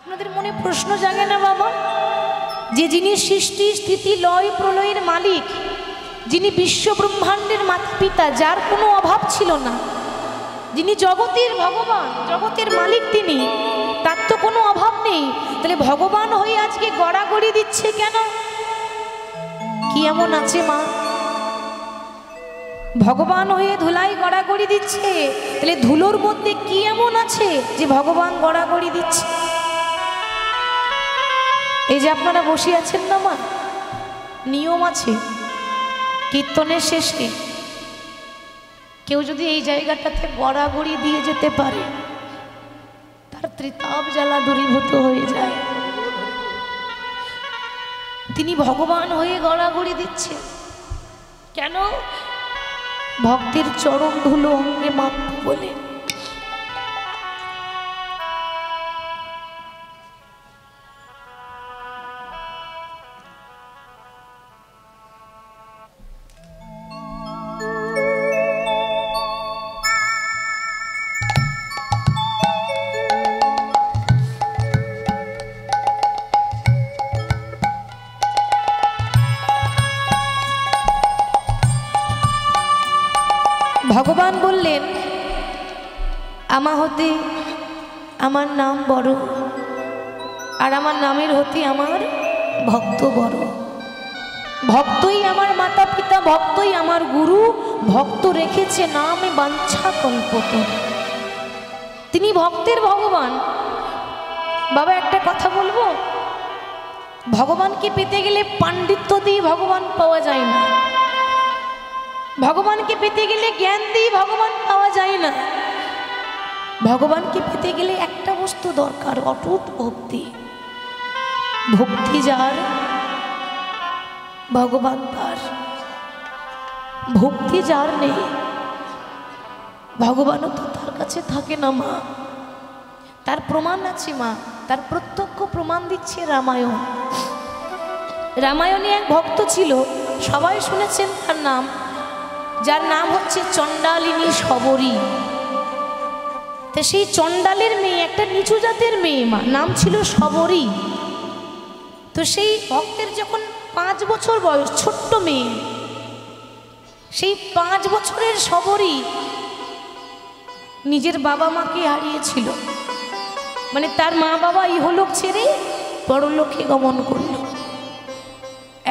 আপনাদের মনে প্রশ্ন জাগে না বাবা, যে যিনি সৃষ্টি স্থিতি লয় প্রলয়ের মালিক, যিনি বিশ্ব ব্রহ্মাণ্ডের মাতা পিতা, যার কোনো অভাব ছিল না, যিনি জগতের ভগবান, জগতের মালিক, তিনি, তার তো কোনো অভাব নেই। তাহলে ভগবান হয়ে আজকে গড়াগড়ি দিচ্ছে কেন? কি এমন আছে মা? ভগবান হয়ে ধুলাই গড়াগড়ি দিচ্ছে, তাহলে ধুলোর মধ্যে কি এমন আছে যে ভগবান গড়াগড়ি দিচ্ছে? এই যে আপনারা বসে আছেন না মা, নিয়ম আছে, কীর্তনের শেষে কেউ যদি এই জায়গাটাতে গড়াগড়ি দিয়ে যেতে পারে, তার ত্রিতাপ জ্বালা দূরীভূত হয়ে যায়। তিনি ভগবান হয়ে গড়াগড়ি দিচ্ছে কেন? ভক্তের চরণ ধুলো অঙ্গে মাখব বলে। ভগবান বললেন, আমা হতে আমার নাম বড়, আর আমার নামের হতে আমার ভক্ত বড়। ভক্তই আমার মাতা পিতা, ভক্তই আমার গুরু, ভক্ত রেখেছে নামে বাঞ্ছা কল্পতরু। তিনি ভক্তের ভগবান। বাবা একটা কথা বলবো, ভগবানকে পেতে গেলে পাণ্ডিত্য দিয়ে ভগবান পাওয়া যায় না, ভগবানকে পেতে গেলে জ্ঞান দিয়ে ভগবান পাওয়া যায় না। ভগবানকে পেতে গেলে একটা বস্তু দরকার, অটুট ভক্তি। ভক্তি যার, ভগবান তার। ভক্তি যার নেই, ভগবানও তো তার কাছে থাকে না মা। তার প্রমাণ আছে মা, তার প্রত্যক্ষ প্রমাণ দিচ্ছে রামায়ণ। রামায়ণে এক ভক্ত ছিল, সবাই শুনেছেন তার নাম, যার নাম হচ্ছে চণ্ডালিনী শবরী। তো সেই চণ্ডালের মেয়ে, একটা নিচু জাতের মেয়ে মা, নাম ছিল শবরী। তো সেই ভক্তের যখন 5 বছর বয়স, ছোট্ট মেয়ে, সেই 5 বছরের শবরী নিজের বাবা মাকে হারিয়েছিল। মানে তার মা বাবা ইহলোক ছেড়ে পরলোকে গমন করল।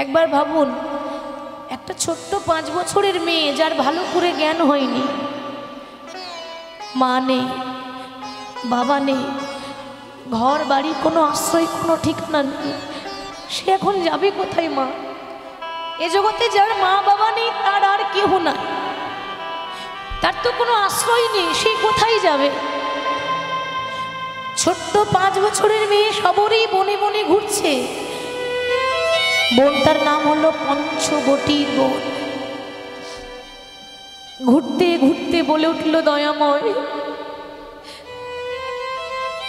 একবার ভাবুন, একটা ছোট্ট 5 বছরের মেয়ে, যার ভালো করে জ্ঞান হয়নি, মা নেই, বাবা নেই, ঘর বাড়ি কোনো আশ্রয়, কোনো ঠিকানা নেই, সে এখন যাবে কোথায় মা? এ জগতে যার মা বাবা নেই তার আর কেহ নাই, তার তো কোনো আশ্রয় নেই, সে কোথায় যাবে? ছোট্ট 5 বছরের মেয়ে শবরী বনে বনে ঘুরছে। বনটার নাম হলো পঞ্চবটির বন। ঘুরতে ঘুরতে বলে উঠল, দয়াময়,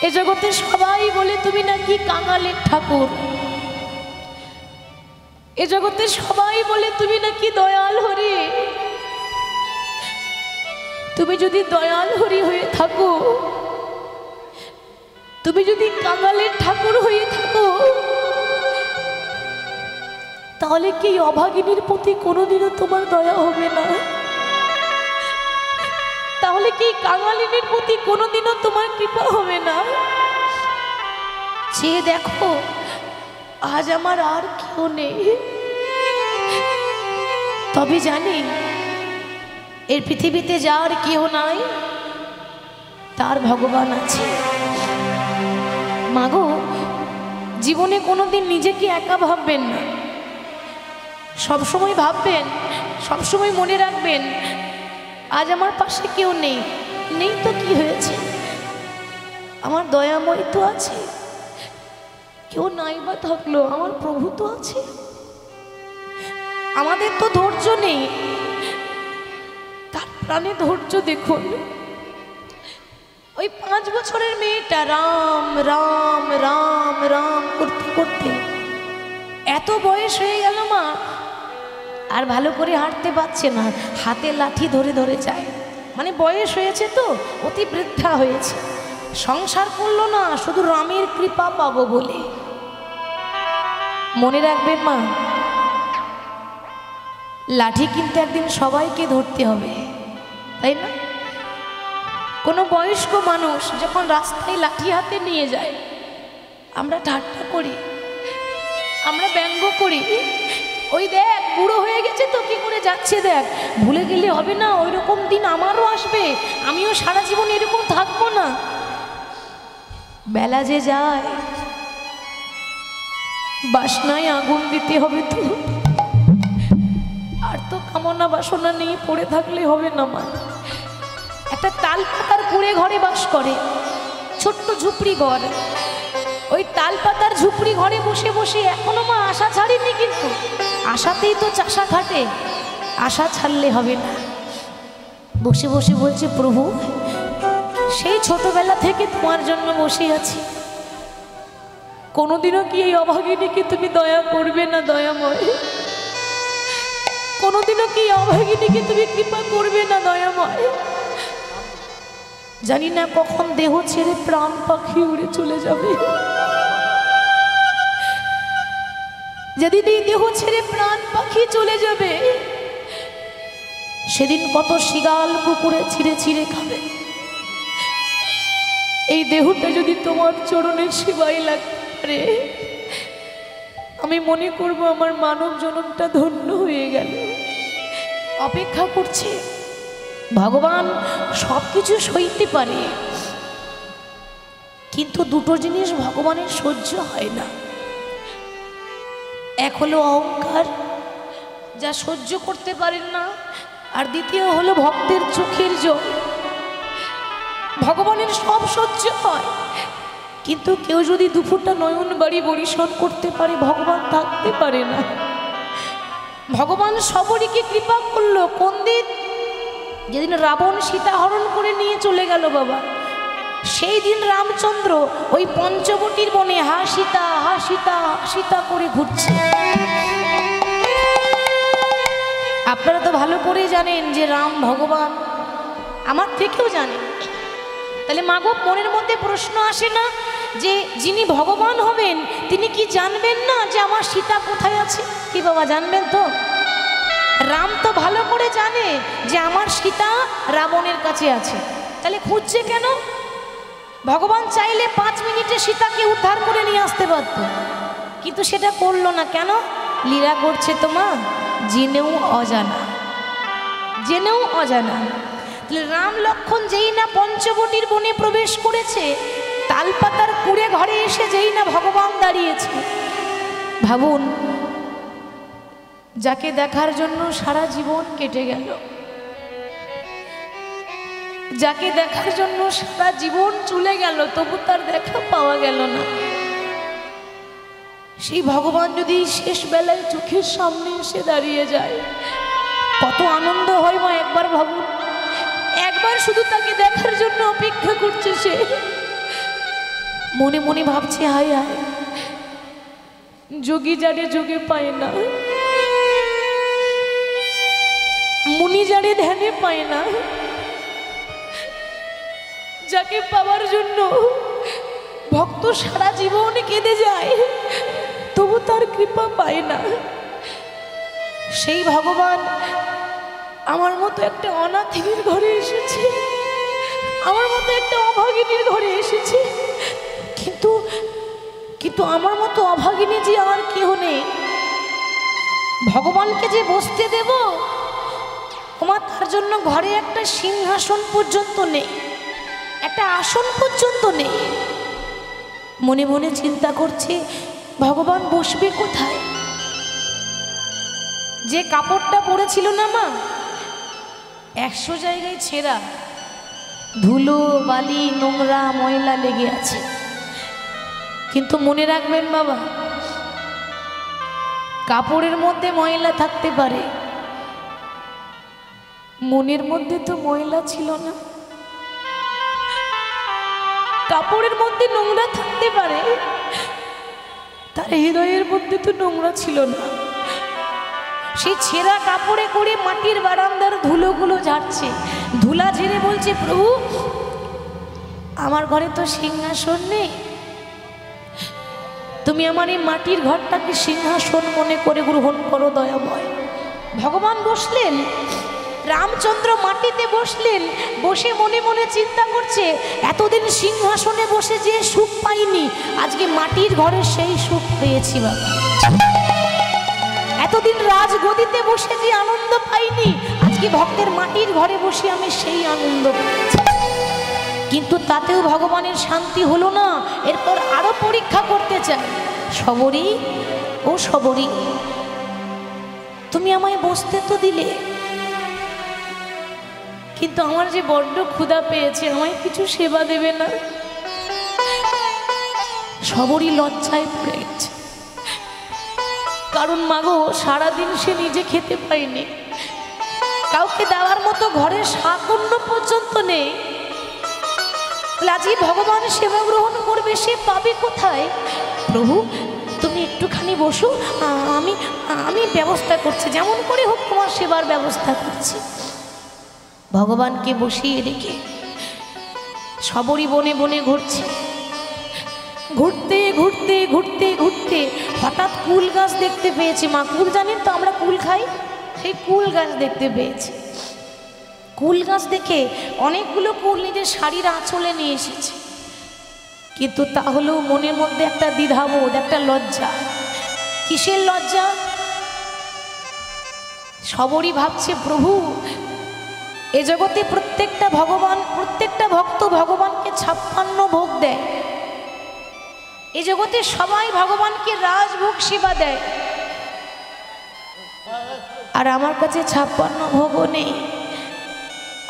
এ জগতে সবাই বলে তুমি নাকি কাঙালের ঠাকুর, এ জগতে সবাই বলে তুমি নাকি দয়াল হরি। তুমি যদি দয়াল হরি হয়ে থাকো, তুমি যদি কাঙালের ঠাকুর হয়ে থাকো, তাহলে কি অভাগিনীর প্রতি কোনোদিনও তোমার দয়া হবে না? তাহলে কি কাঙালিনীর প্রতি কোনোদিনও তোমার কৃপা হবে না? চেয়ে দেখো, আজ আমার আর কেউ নেই, তবে জানি এর পৃথিবীতে যার কেউ নাই, তার ভগবান আছে। মাগো, জীবনে কোনোদিন নিজেকে একা ভাববেন না, সবসময় ভাববেন, সবসময় মনে রাখবেন, আজ আমার পাশে কেউ নেই, নেই তো কি হয়েছে, আমার দয়াময় তো আছে। কেউ নাই বা থাকলো, আমার প্রভু তো আছে। আমাদের তো ধৈর্য নেই, তার প্রাণে ধৈর্য দেখুন। ওই 5 বছরের মেয়েটা রাম রাম রাম রাম করতে করতে এত বয়স হয়ে গেল মা, আর ভালো করে হাঁটতে পারছে না, হাতে লাঠি ধরে ধরে যায়। মানে বয়স হয়েছে তো, অতি বৃদ্ধা হয়েছে, সংসার করলো না শুধু রামের কৃপা পাবো বলে। মনে রাখবেন মা, লাঠি কিন্তু একদিন সবাইকে ধরতে হবে, তাই না? কোনো বয়স্ক মানুষ যখন রাস্তায় লাঠি হাতে নিয়ে যায়, আমরা ঠাট্টা করি, আমরা ব্যঙ্গ করি, ওই দেখ বুড়ো হয়ে গেছে তো কি করে যাচ্ছে দেখ। ভুলে গেলে হবে না, ওই রকম দিন আমারও আসবে, আমিও সারা জীবন এরকম থাকবো না। বেলা যে যায়, বাসনায় আগুন দিতে হবে তো, আর তো কামনা বাসনা নিয়ে পড়ে থাকলে হবে না মা। একটা তাল পাতার কুড়ে ঘরে বাস করে, ছোট্ট ঝুপড়ি ঘর, ওই তাল পাতার ঝুপড়ি ঘরে বসে বসে এখনো মা আশা ছাড়িনি, কিন্তু আশাতেই তো চাষা খাটে, আশা ছাড়লে হবে না। বসে বসে বলছে, প্রভু সেই ছোটবেলা থেকে তোমার জন্য বসে আছি, কোনোদিনও কি এই অভাগিনীকে তুমি দয়া করবে না দয়াময়? কোনোদিনও কি অভাগিনীকে তুমি কৃপা করবে না দয়াময়? জানি না কখন দেহ ছেড়ে প্রাণ পাখি উড়ে চলে যাবে। যেদিন এই দেহ ছেড়ে প্রাণ পাখি চলে যাবে, সেদিন কত শিগাল পুকুরে ছিঁড়ে ছিঁড়ে খাবে। এই দেহটা যদি তোমার চরণের সেবায় লাগতে পারে, আমি মনে করব আমার মানব জনমটা ধন্য হয়ে গেল। অপেক্ষা করছে, ভগবান সব কিছু সইতে পারে, কিন্তু দুটো জিনিস ভগবানের সহ্য হয় না। এক হলো অহংকার, যা সহ্য করতে পারেন না, আর দ্বিতীয় হলো ভক্তের চোখের জল। ভগবানের সব সহ্য হয়, কিন্তু কেউ যদি দুপুরটা নয়ন বাড়ি বরিশন করতে পারে, ভগবান থাকতে পারে না। ভগবান সবরীকে কৃপা করলো কোন দিন? যেদিন রাবণ সীতা হরণ করে নিয়ে চলে গেল বাবা, সেই দিন রামচন্দ্র ওই পঞ্চবটির বনে হা সীতা হা সীতা সীতা করে ঘুরছে। আপনারা তো ভালো করে জানেন যে রাম ভগবান, আমার থেকেও জানেন। তাহলে মাগো মনের মধ্যে প্রশ্ন আসে না যে যিনি ভগবান হবেন তিনি কি জানবেন না যে আমার সীতা কোথায় আছে? কি বাবা জানবেন তো? রাম তো ভালো করে জানে যে আমার সীতা রাবণের কাছে আছে, তাহলে খুঁজছে কেন? ভগবান চাইলে 5 মিনিটে সীতাকে উদ্ধার করে নিয়ে আসতে পারত, কিন্তু সেটা করলো না। কেন? লীলা করছে তো মা, জেনেও অজানা, জেনেও অজানা। রাম লক্ষণ যেই না পঞ্চবটির বনে প্রবেশ করেছে, তালপাতার কুড়ে ঘরে এসে যেই না ভগবান দাঁড়িয়েছে, ভাবুন, যাকে দেখার জন্য সারা জীবন কেটে গেল, যাকে দেখার জন্য সারা জীবন চলে গেল, তবু তার দেখা পাওয়া গেল না। সেই ভগবান যদি শেষ বেলায় চোখের সামনে এসে দাঁড়িয়ে যায়, কত আনন্দ হয় মা। একবার ভাবুন, একবার শুধু তাকে দেখার জন্য অপেক্ষা করছে সে। মনে মনে ভাবছে, হায় হায়, যোগী যারে যোগে পায় না, মুনি যারে ধ্যানে পায় না, যাকে পাওয়ার জন্য ভক্ত সারা জীবন কেঁদে যায়, তবু তার কৃপা পায় না। সেই ভগবান আমার মতো একটা অনাথিনীর ঘরে এসেছে, আমার মতো একটা অভাগিনীর ঘরে এসেছে, কিন্তু কিন্তু আমার মতো অভাগিনী যে আর কেউ নেই। ভগবানকে যে বসতে দেব, আমার তার জন্য ঘরে একটা সিংহাসন পর্যন্ত নেই, একটা আসন পর্যন্ত নেই। মনে মনে চিন্তা করছে, ভগবান বসবে কোথায়? যে কাপড়টা পরেছিল না মা, 100 জায়গায় ছেঁড়া, ধুলো বালি নোংরা ময়লা লেগে আছে। কিন্তু মনে রাখবেন বাবা, কাপড়ের মধ্যে ময়লা থাকতে পারে, মনের মধ্যে তো ময়লা ছিল না। কাপড়ের মধ্যে নোংরা থাকতে পারে, তার হৃদয়ের মধ্যে তো নোংরা ছিল না। সেই ছেঁড়া কাপড়ে করে মাটির বারান্দার ধুলোগুলো ঝাড়ছে, ধুলা ঝেড়ে বলছে, প্রভু আমার ঘরে তো সিংহাসন নেই, তুমি আমার এই মাটির ঘরটাকে সিংহাসন মনে করে গ্রহণ করো দয়াময়। ভগবান বসলেন, রামচন্দ্র মাটিতে বসলেন, বসে মনে মনে চিন্তা করছে এতদিন সিংহাসনে বসে যে সুখ পাইনি, আজকে মাটির ঘরে সেই সুখ পেয়েছি বাবা। এতদিন রাজগদিতে বসে যে আনন্দ পাইনি, আজকে ভক্তের মাটির ঘরে বসে আমি সেই আনন্দ পেয়েছি। কিন্তু তাতেও ভগবানের শান্তি হলো না, এরপর আরো পরীক্ষা করতে চায়। সবরী ও সবরী, তুমি আমায় বসতে তো দিলে, কিন্তু আমার যে বড্ড ক্ষুধা পেয়েছে, আমায় কিছু সেবা দেবে না? সবরী লজ্জায় পড়ে গেছে, কারণ মাগো সারাদিন সে নিজে খেতে পায়নি, কাউকে দেওয়ার মতো ঘরে শাকন্য পর্যন্ত নেই। আজকে ভগবান সেবা গ্রহণ করবে, সে পাবে কোথায়? প্রভু তুমি একটুখানি বসো, আমি ব্যবস্থা করছি, যেমন করে হোক তোমার সেবার ব্যবস্থা করছি। ভগবানকে বসিয়ে রেখে সবরী বনে বনে ঘুরছে। ঘুরতে ঘুরতে ঘুরতে ঘুরতে হঠাৎ কুল গাছ দেখতে পেয়েছে। মা, কুল জানেন তো আমরা কুল খাই, সেই কুল গাছ দেখতে পেয়েছে। কুল গাছ দেখে অনেকগুলো কুল নিজের শাড়ির আঁচলে নিয়ে এসেছে, কিন্তু তাহলেও মনের মধ্যে একটা দ্বিধাবোধ, একটা লজ্জা। কিসের লজ্জা? সবরই ভাবছে প্রভু এ জগতে প্রত্যেকটা ভক্ত ভগবানকে 56 ভোগ দেয়, এ জগতে সবাই ভগবানকে রাজভোগ সেবা দেয়, আর আমার কাছে 56 ভোগও নেই,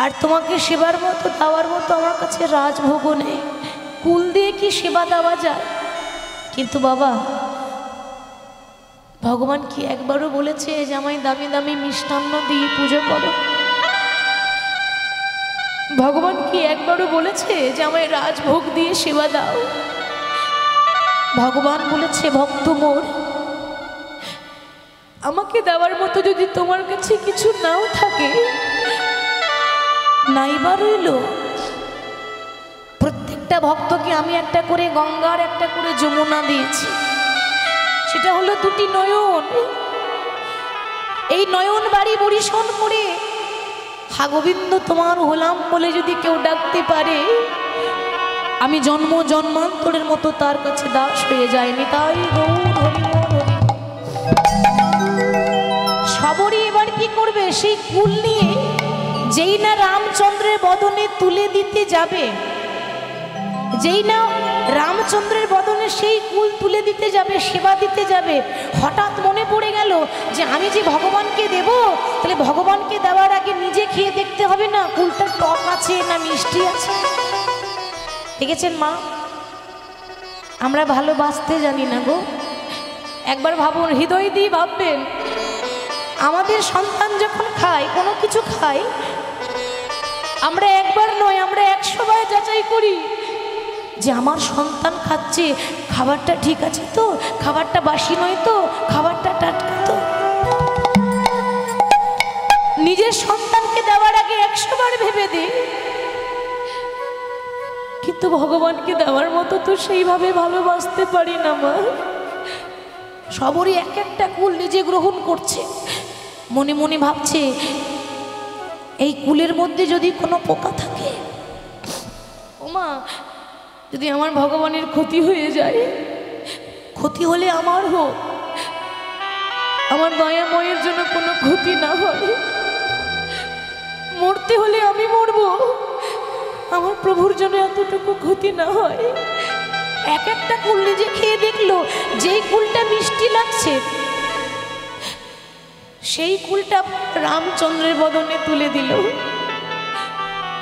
আর তোমাকে সেবার মতো দেওয়ার মতো আমার কাছে রাজভোগও নেই। কুল দিয়ে কি সেবা দেওয়া যায়? কিন্তু বাবা, ভগবান কি একবারও বলেছে যে আমায় দামি দামি মিষ্টান্ন দিয়ে পুজো করো? ভগবান কি একবারও বলেছে যে আমায় রাজভোগ দিয়ে সেবা দাও? ভগবান বলেছে ভক্ত মোর, আমাকে দেওয়ার মতো যদি তোমার কাছে কিছু নাও থাকে, নাইবা রইল, প্রত্যেকটা ভক্তকে আমি একটা করে গঙ্গার একটা করে যমুনা দিয়েছি, সেটা হলো 2টি নয়ন। এই নয়ন বাড়ি বরিশন করে হা গোবিন্দ তোমার হলাম বলে যদি কেউ ডাকতে পারে, আমি জন্ম জন্মান্তরের মতো তার কাছে দাস হয়ে যায়নি। তাই সবরই এবার কি করবে? সেই কুল নিয়ে যেই না রামচন্দ্রের বদনে তুলে দিতে যাবে, যেই না রামচন্দ্রের বদনে সেই কুল তুলে দিতে যাবে, সেবা দিতে যাবে, হঠাৎ মনে পড়ে গেল যে আমি যে ভগবানকে দেব, তাহলে ভগবানকে দেওয়ার আগে নিজে খেয়ে দেখতে হবে না কুলটা টক আছে না মিষ্টি আছে। দেখেছেন মা, আমরা ভালোবাসতে জানি না গো। একবার ভাবুন, হৃদয় দিয়ে ভাববেন, আমাদের সন্তান যখন খায়, কোনো কিছু খায়, আমরা একবার নয়, আমরা 100 বার যাচাই করি যে আমার সন্তান খাচ্ছে, খাবারটা ঠিক আছে তো, খাবারটা বাসি নয় তো, খাবারটা টাটকা তো। নিজের সন্তানকে দেওয়ার আগে 100 বার ভেবে দিই, কিন্তু ভগবানকে দেওয়ার মতো তো সেইভাবে ভালোবাসতে পারি না মা। সবরই এক একটা কুল নিজে গ্রহণ করছে, মনে মনে ভাবছে এই কুলের মধ্যে যদি কোনো পোকা থাকে, ও মা, যদি আমার ভগবানের ক্ষতি হয়ে যায়, ক্ষতি হলে আমার হোক, আমার দয়াময়ের জন্য কোনো ক্ষতি না হয়, মরতে হলে আমি মরব, আমার প্রভুর জন্য এতটুকু ক্ষতি না হয়। এক একটা কুল নিজে খেয়ে দেখলো, যেই কুলটা মিষ্টি লাগছে সেই কুলটা রামচন্দ্রের বদনে তুলে দিল।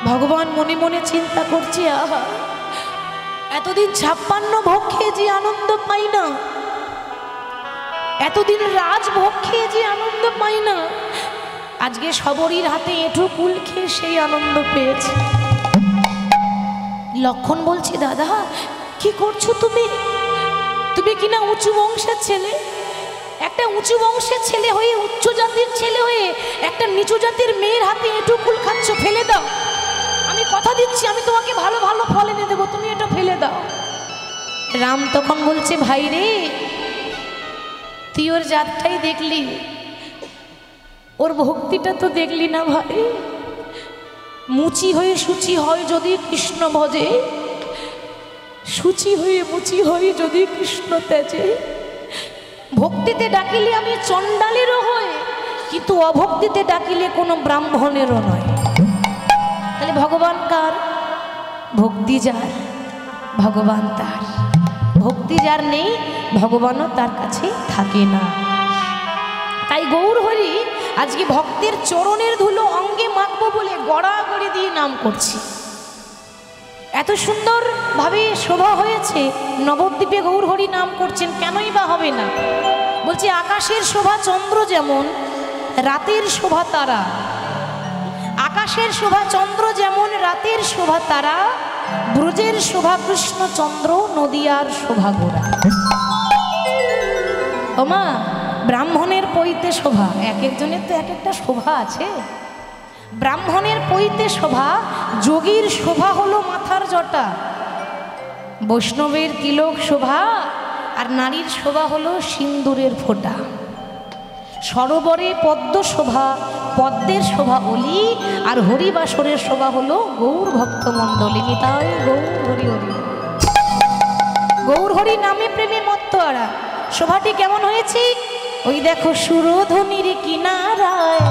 ভগবান মনে মনে চিন্তা করছে, আহা, এতদিন 56 ভোগ খেয়ে যে আনন্দ পাই না, এতদিন রাজভোগ খেয়ে যে আনন্দ পাই না, আজকে সবরীর হাতে এঁঠো কুল খেয়ে সেই আনন্দ পেয়েছে। লক্ষণ বলছি, দাদা কি করছো তুমি? তুমি কিনা উঁচু বংশের ছেলে, একটা উঁচু বংশের ছেলে হয়ে, উচ্চ জাতির ছেলে হয়ে একটা নিচু জাতির মেয়ের হাতে এঁঠো কুল খাচ্ছ, ফেলে দাও। আমি কথা দিচ্ছি আমি তোমাকে ভালো ভালো ফল এনে দেবো, তুমি এটা ফেলে দাও। রাম তখন বলছে, ভাই রে, তুই ওর জাতটাই দেখলি, ওর ভক্তিটা তো দেখলি না ভাই। মুচি হয়ে সূচি হয় যদি কৃষ্ণ ভজে, সূচি হয়ে মুচি হয়ে যদি কৃষ্ণ তেজে। ভক্তিতে ডাকিলে আমি চণ্ডালেরও হই, কিন্তু অভক্তিতে ডাকিলে কোনো ব্রাহ্মণেরও নয়। তাহলে ভগবান কার? ভক্তি যার ভগবান তার, ভক্তি যার নেই ভগবানও তার কাছে থাকে না। তাই গৌর হরি আজকে ভক্তের চরণের ধুলো অঙ্গে মাখবো বলে গড়াগড়ি দিয়ে নাম করছি। এত সুন্দর ভাবে শোভা হয়েছে, নবদ্বীপে গৌর হরি নাম করছেন, কেনই বা হবে না? বলছি আকাশের শোভা চন্দ্র যেমন, রাতের শোভা তারা। আকাশের শোভা চন্দ্র যেমন, রাতের শোভা তারা, ব্রজের শোভা কৃষ্ণ চন্দ্র, নদিয়ার শোভা গোরা। ওমা, ব্রাহ্মণের পৈতে শোভা, এক একজনের তো এক একটা শোভা আছে। ব্রাহ্মণের পৈতে শোভা, যোগীর শোভা হলো মাথার জটা, বৈষ্ণবের তিলক শোভা, আর নারীর শোভা হলো সিন্দুরের ফোঁটা। সরোবরে পদ্ম শোভা, পদ্মের শোভা অলি, আর হরিবাসরের শোভা হলো গৌর ভক্তমণ্ডলী। নিতাই গৌর হরি হরি। গৌর হরি নামে প্রেমে মত্ত আরা। শোভাটি কেমন হয়েছে? ওই দেখো সুরধনির কিনারায়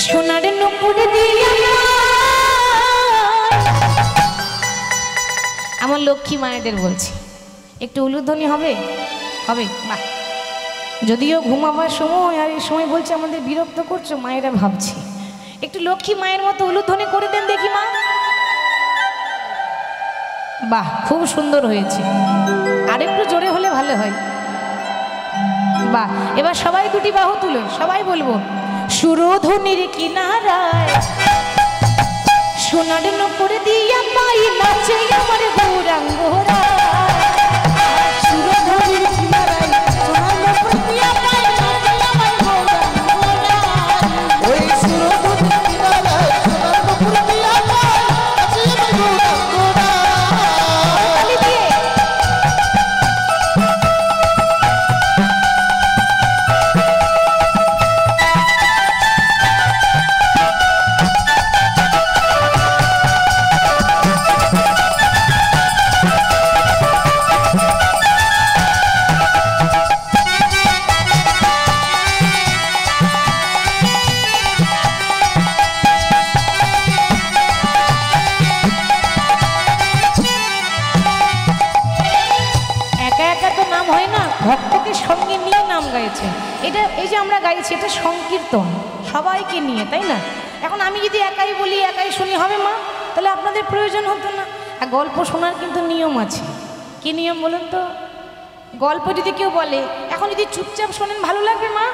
সোনার নুপুর দিয়া, আমার লক্ষ্মী মায়েদের বলছি, একটু উলুধ্বনি হবে? হবে? বাহ। যদিও ঘুমাবার সময় আর এই সময় বলছে আমাদের বিরক্ত করছো, মায়েরা ভাবছি একটু লক্ষ্মী মায়ের মতো উলুধ্বনি করে দেন দেখি মা। বাহ, খুব সুন্দর হয়েছে, আর একটু জোরে হলে ভালো হয়। বাহ, এবার সবাই দুটি বাহু তুলো, সবাই বলবো সুরধনির কিনারায় সোনার নুপুর দিয়া পাই নাচে আমার গৌরাঙ্গরা। সুরধনির কিনারায় সোনার নুপুর দিয়া পাই নাচে আমার গৌরাঙ্গরা। ওই সুরধনির কিনারায় সোনার নুপুর দিয়া পাই নাচে আমার গৌরাঙ্গরা। তালি দিয়ে ভক্তকে সঙ্গে নিয়ে নাম গাইছে। এটা এই যে আমরা গাইছি, এটা সংকীর্তন, সবাইকে নিয়ে, তাই না? এখন আমি যদি একাই বলি, একাই শুনি, হবে মা? তাহলে আপনাদের প্রয়োজন হতো না। আর গল্প শোনার কিন্তু নিয়ম আছে। কি নিয়ম বলুন তো? গল্প যদি কেউ বলে, এখন যদি চুপচাপ শোনেন ভালো লাগবে মা?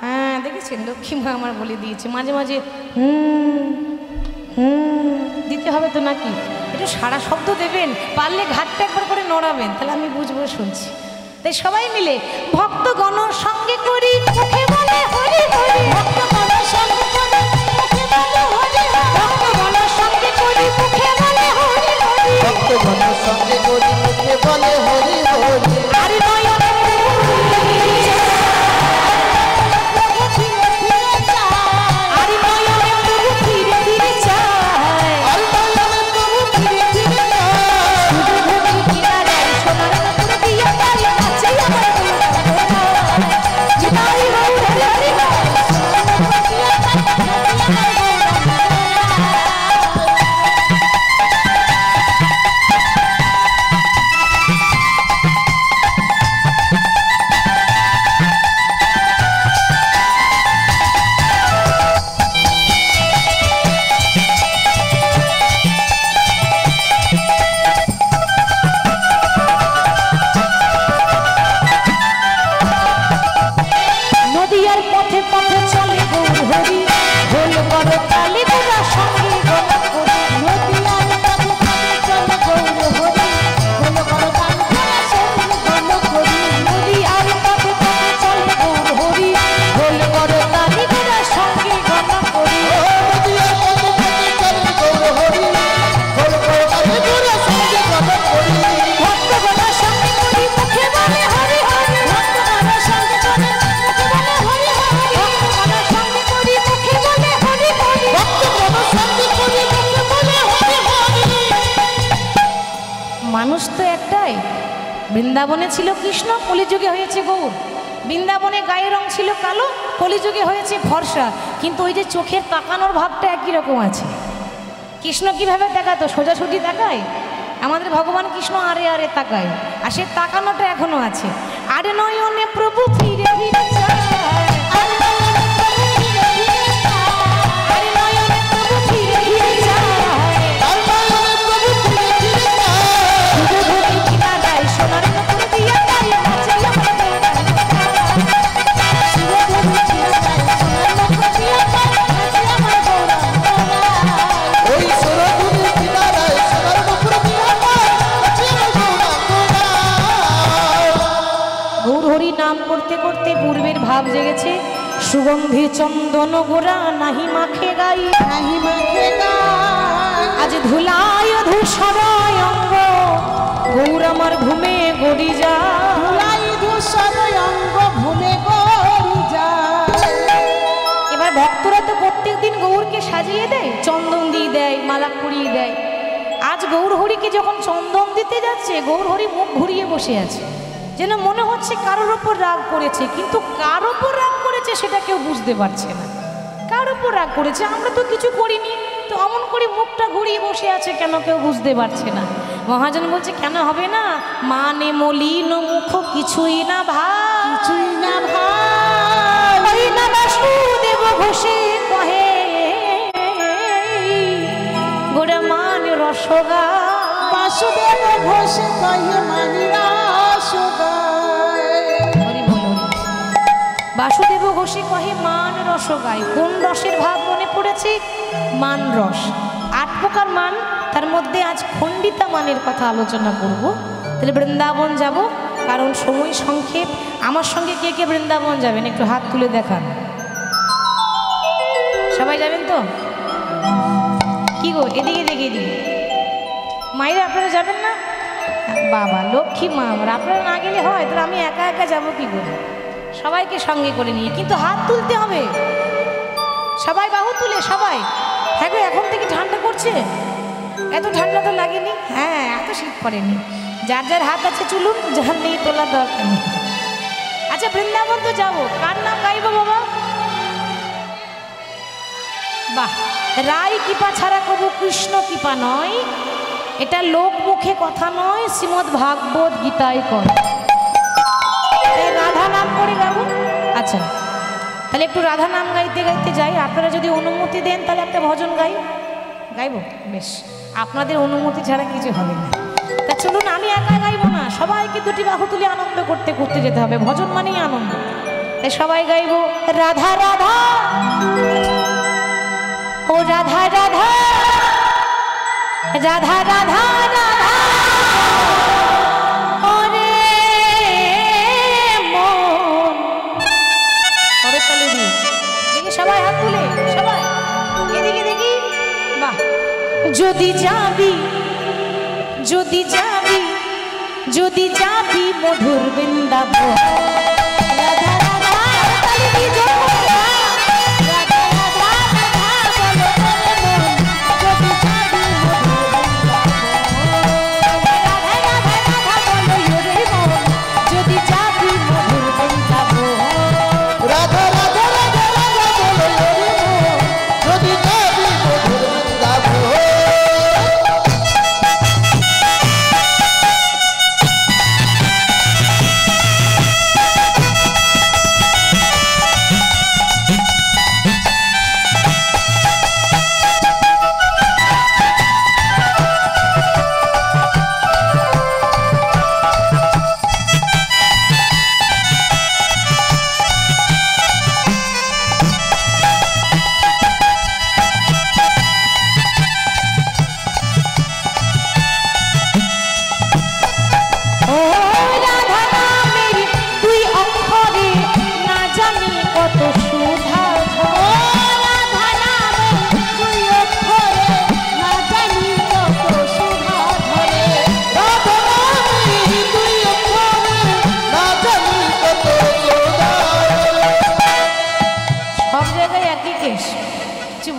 হ্যাঁ, দেখেছেন লক্ষ্মী মা আমার বলে দিয়েছে, মাঝে মাঝে দিতে হবে তো নাকি? একটু সারা শব্দ দেবেন, পারলে ঘাটটা একবার করে নড়াবেন, তাহলে আমি বুঝবো শুনছি। তাই সবাই মিলে ভক্তগণ সঙ্গে করি মুখে বলে হরি হরি, ভক্তগণ সঙ্গে করি মুখে বলে হরি হরি, ভক্তগণ সঙ্গে করি মুখে বলে হরি হরি, ভক্তগণ সঙ্গে করি মুখে বলে হরি হরি। আর নয়ন মানুষ তো একটাই। বৃন্দাবনে ছিল কৃষ্ণ, কলিযুগে হয়েছে গৌর। বৃন্দাবনে গায়ের রং ছিল কালো, কলিযুগে হয়েছে ফর্সা। কিন্তু ওই যে চোখের তাকানোর ভাবটা একই রকম আছে। কৃষ্ণ কীভাবে তাকাতো? সোজাসুজি তাকায়। আমাদের ভগবান কৃষ্ণ আরে আরে তাকায়, আর সে তাকানোটা এখনো আছে। আরে নয়নে প্রভু ফিরে ফিরে চায়, আরে নয়নে প্রভু ফিরে ফিরে চায়, আরে নয়নে প্রভু ফিরে ফিরে চায়, আরে নয়নে প্রভু ফিরে ফিরে চায়। শুধু ধরে কিনা গায় সোনার মুকুট দিয়া গায় নাচে আমার গৌরা। শুধু ধরে কিনা গায় সোনার মুকুট দিয়া গায় নাচে আমার গৌরা। ওই সোনাঝুরি কিনারায় সোনার মুকুট দিয়া গায় নাচে আমার গৌরা। গৌর হরি নাম করতে করতে পূর্বের ভাব জেগেছে। সুগন্ধি চন্দন গোরা নাহি মাখে গাই, নাহি মাখে গায়, আজ ধুলায় ধূসরায় অঙ্গ, গৌর আমার ঘুমে গড়ি যায়। ধুলাই ধূসর অঙ্গ ভুলে গড়ি যায়। এবার ভক্তরা তো প্রত্যেক দিন গৌরকে সাজিয়ে দেয়, চন্দন দিয়ে দেয়, মালা পরিয়ে দেয়। আজ গৌর হরিকে যখন চন্দন দিতে যাচ্ছে, গৌর হরি মুখ ঘুরিয়ে বসে আছে, যেন মনে হচ্ছে কারোর ওপর রাগ করেছে। কিন্তু কার ওপর রাগ করেছে সেটা কেউ বুঝতে পারছে না। কার ওপর রাগ করেছে? আমরা তো কিছু করিনি, তো অমন করে মুখটা ঘুরিয়ে বসে আছে কেন কেউ বুঝতে পারছে না। মহাজন বলছে কেন হবে না? মানে মলিন মুখ কিছুই না ভাই, কিছুই না ভাই, ওই না বাসুদেব ঘোষে কহে গোড়া মান রসগা। বাসুদেব ঘোষে কহে মানি রসগায়। হরি বল হরি। বাসুদেব ঘোষে কহে মান রসগায়। কোন রসের ভাব মনে পড়েছে? মান রস। 8 প্রকার মান, তার মধ্যে আজ খণ্ডিতা মানের কথা আলোচনা করব। তাহলে বৃন্দাবন যাব, কারণ সময় সংক্ষেপ। আমার সঙ্গে কে কে বৃন্দাবন যাবেন একটু হাত তুলে দেখান। সবাই যাবেন তো? কি গো, এদিকে দেখে এদিকে। মায়েরা আপনারা যাবেন না? বাবা লক্ষ্মী মা আমার, আপনারা না গেলে হয়? তাহলে আমি একা একা যাবো কি করে? সবাইকে সঙ্গে করে নিয়ে, কিন্তু হাত তুলতে হবে। সবাই বাহু তুলে সবাই। হ্যাঁ গো, এখন থেকে ঠান্ডা করছে, এত ঠান্ডা তো লাগেনি। হ্যাঁ, এত শীত পড়েনি। যার যার হাত আছে চলুন, যার নেই তোলার দরকার নেই। আচ্ছা, বৃন্দাবন তো যাবো, কার নাম গাইবো বাবা? বাহ, রায় কৃপা ছাড়া কবু কৃষ্ণ কৃপা নয়। এটা লোক মুখে কথা নয়, শ্রীমদ্ ভাগবত গীতায় কয়। রাধা নাম করে গাবো। আচ্ছা, তাহলে একটু রাধা নাম গাইতে গাইতে যাই। আপনারা যদি অনুমতি দেন তাহলে একটা ভজন গাইবো। বেশ, আপনাদের অনুমতি ছাড়া কিছু হবে না। তা চলুন, আমি একা গাইবো না, সবাইকে দুটি বাহু তুলে আনন্দ করতে করতে যেতে হবে। ভজন মানেই আনন্দ, তাই সবাই গাইবো রাধা রাধা, ও রাধা রাধা, রাধা রাধা রাধা, ওরে মন। তবে তালে দিই দেখি সবাই হাত তুলে, সবাই এদিকে দেখি। বাহ, যদি যাবি, যদি যাবি, যদি যাবি মধুর বৃন্দাবন, রাধা রাধা তালে দি জয়।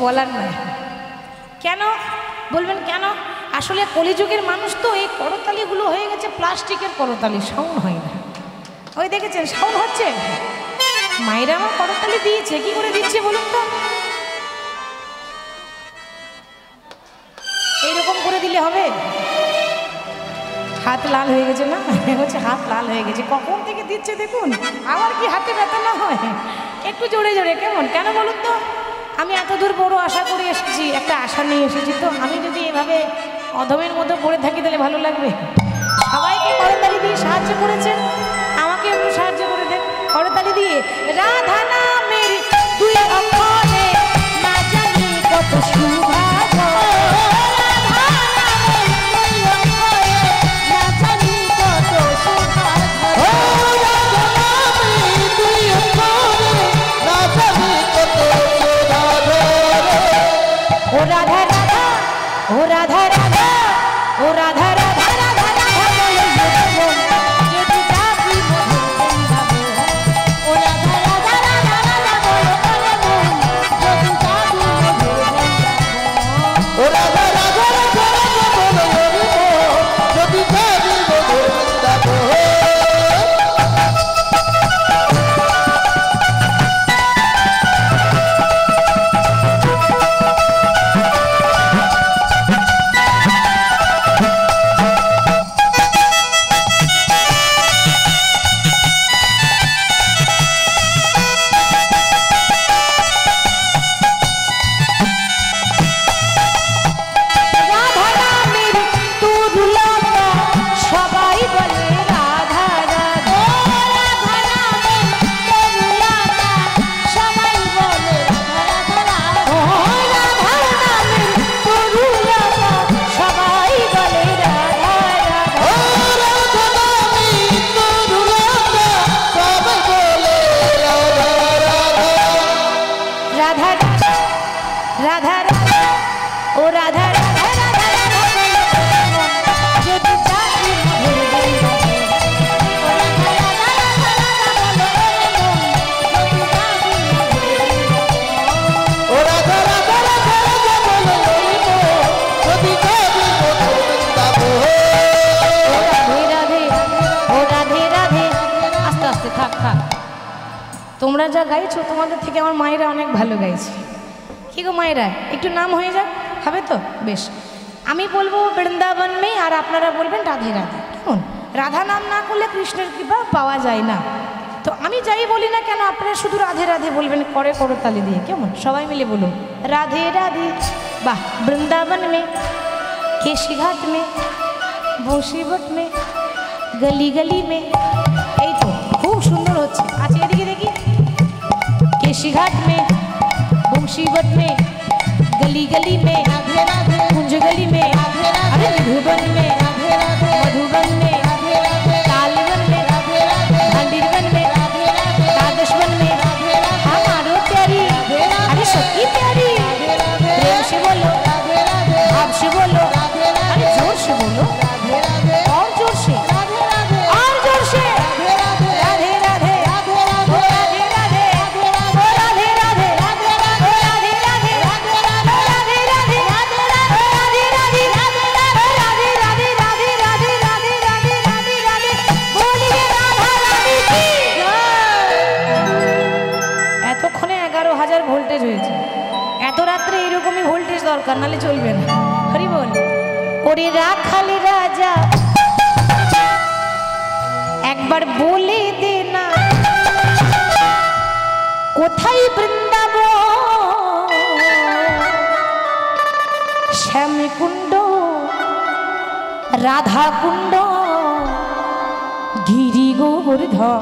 বলার নয়। কেন বলবেন? কেন আসলে কলিযুগের মানুষ তো এই করতালিগুলো হয়ে গেছে প্লাস্টিকের করতালি, সাউন্ড হয় না। ওই দেখেছেন সাউন্ড হচ্ছে, মায়েরা আমার করতালি দিয়েছে, কি করে দিচ্ছে বলুন তো? এইরকম করে দিলে হবে? হাত লাল হয়ে গেছে না, হচ্ছে হাত লাল হয়ে গেছে, কখন থেকে দিচ্ছে দেখুন, আবার কি হাতে ব্যথা না হয়? একটু জোরে জোরে কেমন, কেন বলুন তো? আমি এত দূর বড় আশা করে এসেছি, একটা আশা নিয়ে এসেছি, তো আমি যদি এভাবে অধমের মতো পড়ে থাকি তাহলে ভালো লাগবে? সবাইকে করতালি দিয়ে সাহায্য করেছেন, আমাকে একটু সাহায্য করে দেন করতালি দিয়ে। রাধা নামের দুই অক্ষরে না জানি কত শুভা গো, রাধা নামের দুই অক্ষরে না জানি কত শুভা গো, রাধা নামের দুই অক্ষরে না জানি কত শোভা ধরে। ও রাধা রাধা, ও রাধা রাধা, ও রাধা রাধা রাধা রাধা বলে মন, যদি ডাকি মধুর বৃন্দাবন। ও রাধা রাধা রাধা রাধা বলে মন, যদি ডাকি মধুর বৃন্দাবন। ও রাধা রাধা রাধা রাধা বলো হরি মোর, যদি যাবি মধুর বৃন্দাবন। রাধা নামের তরুলতা সবাই বলে রাধা রাধা, রাধা নামের তরুলতা সবাই বলে রাধা রাধা, রাধা নামের তরুলতা সবাই বলে রাধা রাধা। ও রাধা নামের তরুলতা সবাই বলে রাধা রাধা। রাধা রাধা, রাধা রাধা, ও রাধা রাধা রাধা রাধা বলে মন, যদি যাবি মধুর বৃন্দাবন। ও রাধা রাধা রাধা রাধা বলে মন, যদি যাবি মধুর বৃন্দাবন। ও রাধা রাধা রাধা রাধা বলো হরি মোর, যদি যাবি মধুর বৃন্দাবন। ও রাধে রাধে, ও রাধে রাধে, আস্তে আস্তে থাক থাক। তোমরা যা গাইছো তোমাদের থেকে আমার মায়েরা অনেক ভালো গাইছে। কি গো মায়েরা, একটু নাম হয়ে যাক, হবে তো? বেশ, আমি বলবো বৃন্দাবন মে, আর আপনারা বলবেন রাধে রাধে, কেমন? রাধা নাম না করলে কৃষ্ণের কৃপা পাওয়া যায় না। তো আমি যাই বলি না কেন আপনারা শুধু রাধে রাধে বলবেন, করে করতালি দিয়ে, কেমন? সবাই মিলে বলুন রাধে রাধে। বাহ, বৃন্দাবন মে, কেশিঘাট মে, বংশীবট মে, গলি গলি মে, এই তো খুব সুন্দর হচ্ছে। আচ্ছা এদিকে দেখি, केशीघाट में, बंशीवट में, गली गली में, कुंज गली में, अरे मधुबन में, मधुबन में, तालवन में, मंदिरवन में, कादशवन में, हमारो प्यारी, अरे सबकी प्यारी, प्रेम से बोलो, भाव से बोलो, अरे जोर से बोलो, और जोर से, और जोर से, राधे राधे, ओ राधे राधे, ओ राधे राधे, ओ राधे राधे, ओ राधे राधे, ओ राधे राधे, ओ राधे राधे, राधे राधे, राधे राधे, राधे राधे, राधे राधे, बोलिए राधा रानी की जय। এতক্ষণে 11,000 ভোল্টেজ হয়েছে, এত রাত্রে এরকমই ভোল্টেজ দরকার, নালে চলবে না। হরি বল। ওরে রাখাল রাজা একবার বলে দে না, কোথায় বৃন্দাবন, শ্যামকুণ্ড, রাধা কুণ্ড, গিরি গোবর্ধন।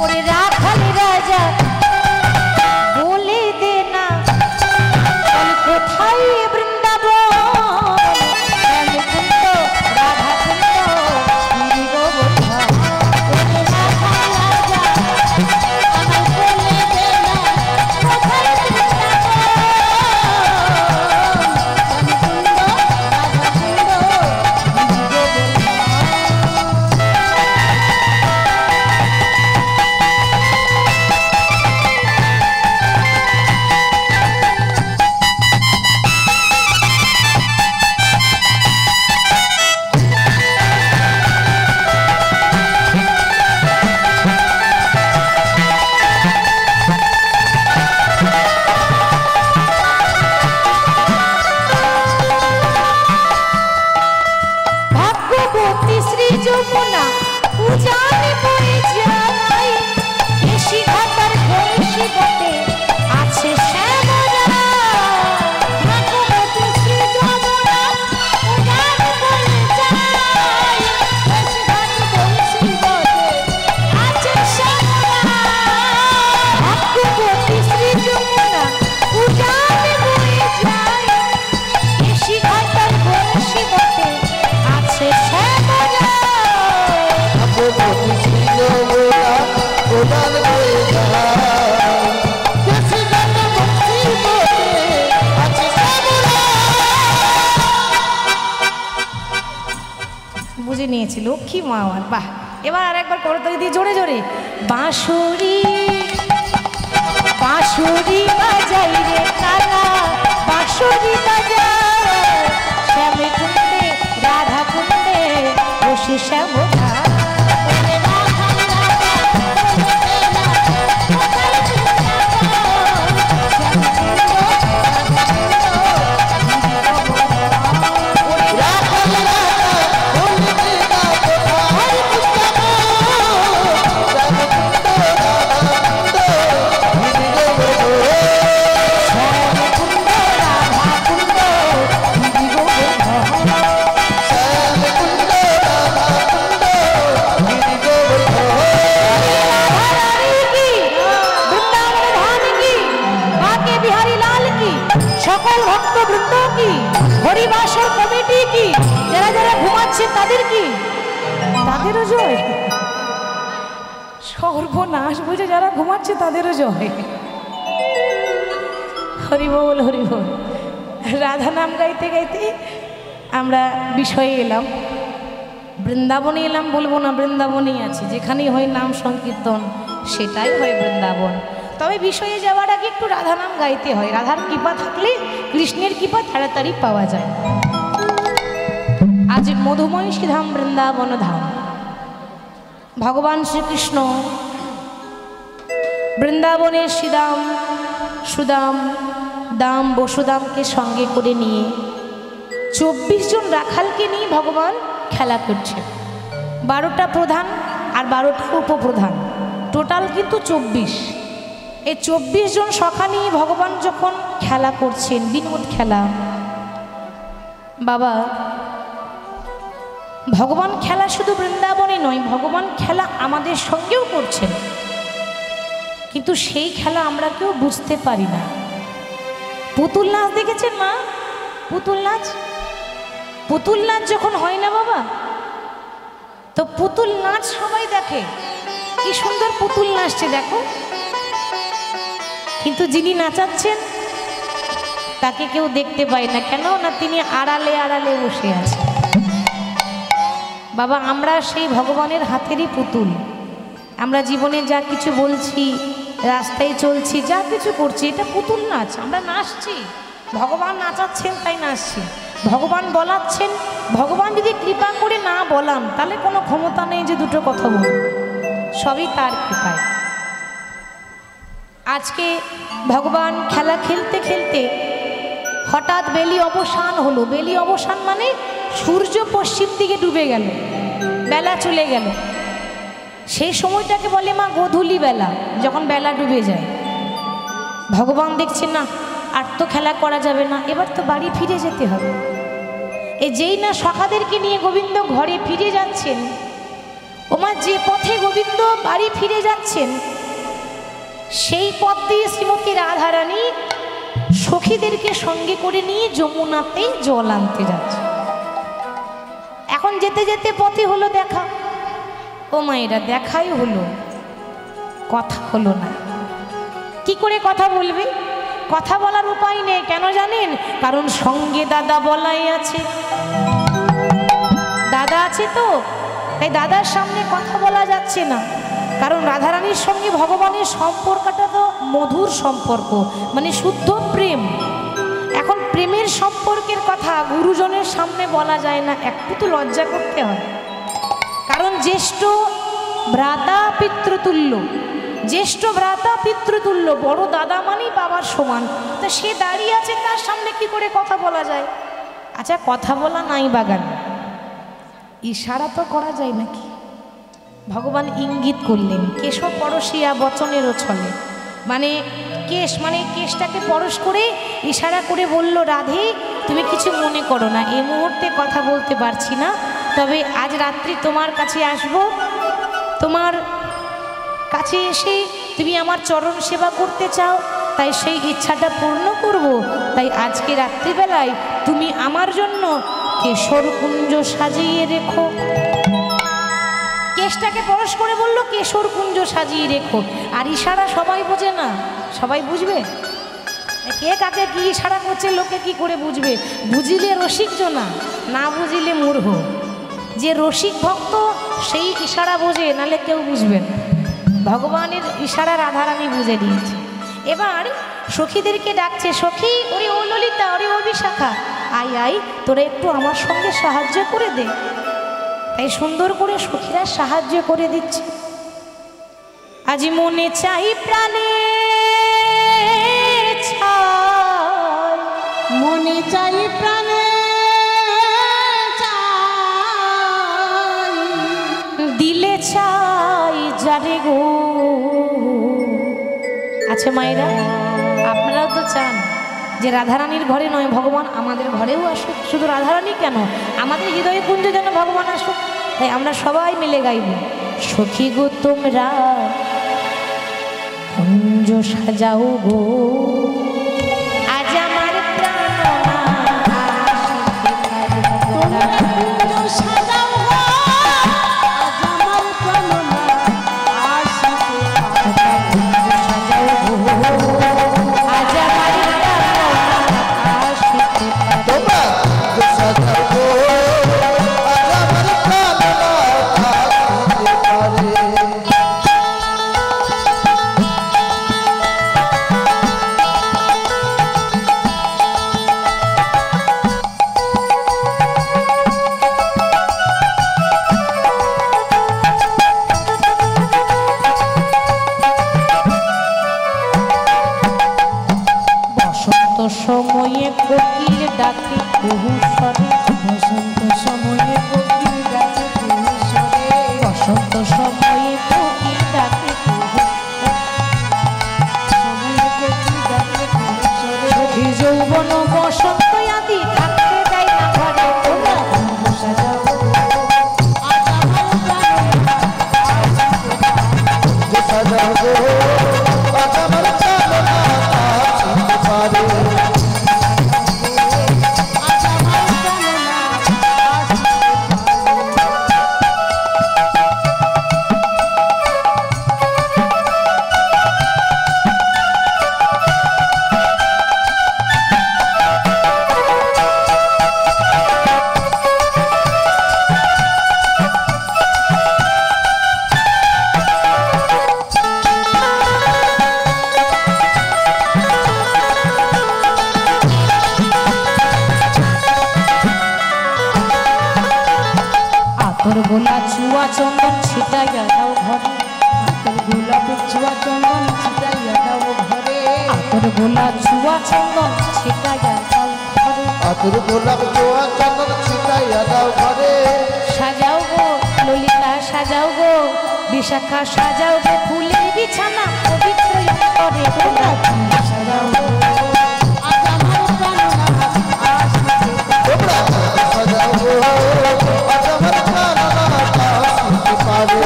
ওরে রাখাল উজান বয়ে যায় এসি ঘাটার বয়সী বটে আছে শ্যামরা ভাগবতী শ্রী যমুনা উজান বয়ে যায় এসি ঘাট বয়সী বটে আছে শ্যামরা ভাগবতী শ্রী যমুনা উজান বয়ে যায় এসি ঘাটার বয়সী বটে আছে শ্যামরা ভগবতী শ্রী যমুনা উজান বয়ে যায় এসি ঘাট বয়সী বটে আছে শ্যামরা। বুঝে নিয়েছি লক্ষ্মী মা আমার। বাহ, এবার আর একবার করো তো দিদি জোরে জোরে। বাঁশুরি বাঁশুরি বাজাই রে কালা বাঁশুরি বাজায় শ্যামে কুণ্ডে রাধা কুণ্ডে বসে শ্যামধা সকল ভক্তবৃন্দ কি হরিবাসর কমিটি কি যারা যারা ঘুমাচ্ছে তাদের কি তাদেরও জয়। সর্বনাশ বুঝে যারা ঘুমাচ্ছে তাদেরও জয়। হরি বল হরি বল। রাধা নাম গাইতে গাইতে আমরা বিষয়ে এলাম, বৃন্দাবনে এলাম বলবো না, বৃন্দাবনেই আছি। যেখানেই হয় নাম সংকীর্তন সেটাই হয় বৃন্দাবন। তবে বিষয়ে যাওয়ার আগে একটু রাধা নাম গাইতে হয়। রাধার কৃপা থাকলে কৃষ্ণের কৃপা তাড়াতাড়ি পাওয়া যায়। আজ মধুময়ী ধাম বৃন্দাবন ধাম। ভগবান শ্রীকৃষ্ণ বৃন্দাবনের শ্রীদাম সুদাম দাম বসুদামকে সঙ্গে করে নিয়ে 24 জন রাখালকে নিয়ে ভগবান খেলা করছেন। 12টা প্রধান আর 12টা উপপ্রধান, টোটাল কিন্তু 24। এই 24 জন সখা নিয়ে ভগবান যখন খেলা করছেন, বিনোদ খেলা, বাবা ভগবান খেলা শুধু বৃন্দাবনে নয়, ভগবান খেলা আমাদের সঙ্গেও করছেন, কিন্তু সেই খেলা আমরা কেউ বুঝতে পারি না। পুতুল নাচ দেখেছেন মা? পুতুল নাচ, পুতুল নাচ যখন হয় না বাবা, তো পুতুল নাচ সবাই দেখে, কি সুন্দর পুতুল নাচছে দেখো, কিন্তু যিনি নাচাচ্ছেন তাকে কেউ দেখতে পায় না। কেন না? তিনি আড়ালে আড়ালে বসে আছে। বাবা আমরা সেই ভগবানের হাতেরই পুতুল। আমরা জীবনে যা কিছু বলছি, রাস্তায় চলছি, যা কিছু করছি, এটা পুতুল নাচ। আমরা নাচছি, ভগবান নাচাচ্ছেন তাই নাচছি। ভগবান বলাচ্ছেন, ভগবান যদি কৃপা করে না বলান তাহলে কোনো ক্ষমতা নেই যে দুটো কথা বলুন, সবই তার কৃপায়। আজকে ভগবান খেলা খেলতে খেলতে হঠাৎ বেলি অবসান হলো। বেলি অবসান মানে সূর্য পশ্চিম দিকে ডুবে গেল, বেলা চলে গেল। সেই সময়টাকে বলে মা গোধূলি বেলা, যখন বেলা ডুবে যায়। ভগবান দেখছেন না আর তো খেলা করা যাবে না, এবার তো বাড়ি ফিরে যেতে হবে। এই যেই না সখাদেরকে নিয়ে গোবিন্দ ঘরে ফিরে যাচ্ছেন, ওমা যে পথে গোবিন্দ বাড়ি ফিরে যাচ্ছেন সেই পথ দিয়ে শ্রীমতী রাধারানী সখীদেরকে সঙ্গে করে নিয়ে যমুনাতেই জল আনতে যাচ্ছে। এখন যেতে যেতে পথে হলো দেখা, ও মায়েরা দেখাই হলো, কথা হলো না। কি করে কথা বলবে? কথা বলার উপায় নেই। কেন জানেন? কারণ সঙ্গে দাদা বলাই আছে, দাদা আছে তো, তাই দাদার সামনে কথা বলা যাচ্ছে না। কারণ রাধারানীর সঙ্গে ভগবানের সম্পর্কটা তো মধুর সম্পর্ক, মানে শুদ্ধ প্রেম। এখন প্রেমের সম্পর্কের কথা গুরুজনের সামনে বলা যায় না, একটু তো লজ্জা করতে হয়। কারণ জ্যেষ্ঠ ভ্রাতা পিতৃতুল্য, জ্যেষ্ঠ ভ্রাতা পিতৃতুল্য, বড় দাদা মানেই বাবার সমান। তা সে দাঁড়িয়ে আছে, তার সামনে কি করে কথা বলা যায়? আচ্ছা কথা বলা নাই বাগান, ইশারা তো করা যায় নাকি? ভগবান ইঙ্গিত করলেন কেশব পরশিয়া বচনেরও ছলে, মানে কেশটাকে পরশ করে ইশারা করে বলল, রাধে তুমি কিছু মনে করো না, এই মুহূর্তে কথা বলতে পারছি না, তবে আজ রাত্রি তোমার কাছে আসব, তোমার কাছে এসে তুমি আমার চরণ সেবা করতে চাও, তাই সেই ইচ্ছাটা পূর্ণ করব, তাই আজকে রাত্রিবেলায় তুমি আমার জন্য কেশর কুঞ্জ সাজিয়ে রেখো। কেশটাকে পরশ করে বলল কেশর কুঞ্জ সাজিয়ে রেখো। আর ইশারা সবাই বোঝে না, সবাই বুঝবে? কে কাকে কি ইশারা করছে লোকে কি করে বুঝবে? বুঝিলে রসিক জনা, না বুঝিলে মূর্খ। যে রসিক ভক্ত সেই ইশারা বোঝে, নালে কেউ বুঝবে না। ভগবানের ইশারা রাধারানী বুঝে দিয়েছে। এবার সখীদেরকে ডাকছে, সখী ওরে ও ললিতা, ওরে ও বিশাখা, আয় আয় তোরা একটু আমার সঙ্গে সাহায্য করে দে। তাই সুন্দর করে সখীরা সাহায্য করে দিচ্ছে। আজ মনে চাই প্রাণে চাই, মনে চাই প্রাণে চাই, দিলে চাই যারে গো। আচ্ছা মায়েরা, আপনারাও তো চান যে রাধারানীর ঘরে নয় ভগবান আমাদের ঘরেও আসুক। শুধু রাধারানী কেন, আমাদের হৃদয় কুঞ্জে যেন ভগবান আসুক। তাই আমরা সবাই মিলে গাইব, সখী গো তোমরা কুঞ্জ সাজাও গো, আজ আমার সময়ে কোকিল ডাকে বহু স্বরে, বসন্ত সময়ে কোকিল ডাকে বহু স্বরে, বসন্ত সময়ে কোকিল ডাকে বহু সময়ে কোকিল ডাকে বহু স্বরে, সখী যৌবন বসন্ত আদি থাকতে দেয় না ঘরে, তোমরা কুঞ্জ সাজাও আজ আমার প্রাণনা সাজাও গো, আজ আমার প্রাণনা আসিতে পারে। আতর গোলা চুয়া চন্দন ছিটাইয়া দাও ঘরে, আতর গোলাপের ছোঁয়া চন্দন ছিটাইয়া দাও ঘরে, আতর গোলা চুয়া চন্দন ছিটাইয়া দাও ঘরে, আতুর গোলাপ জোয়া চন্দন ছিটাইয়া দাও ঘরে। সাজাও গো ললিতা সাজাও গো, বিশাখা সাজাও গো, ফুলের বিছানা পবিত্র অন্তরে, তোমরা কুঞ্জ সাজাও আজ আমার প্রাণনা আসিতে তোমরা সাজাও গো, আজ আমার প্রাণনা আসিতে পারে।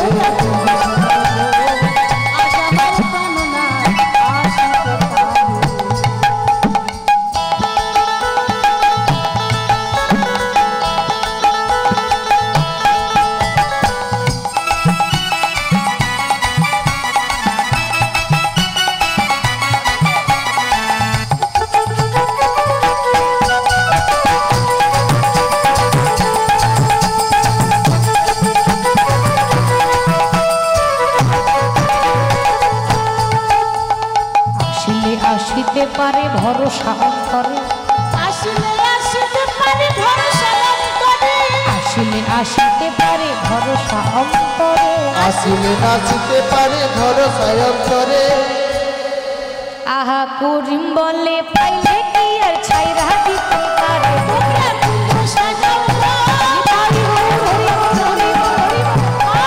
আজ আমার প্রাণনা আসিতে পারে। আসিলে আসিতে পারে ভরসা অন্তরে, আসিলে আসিতে পারে ভরসা অন্তরে, আসিলে আসিতে পারে ভরসা অন্তরে, আসিলে নাচিতে পারে ভরসা অন্তরে। আহা করিম বলে পাইলে কি আর ছাইরা দিতে পারে, তোমরা কুঞ্জ সাজাও হরি হরি হরি হরি হরি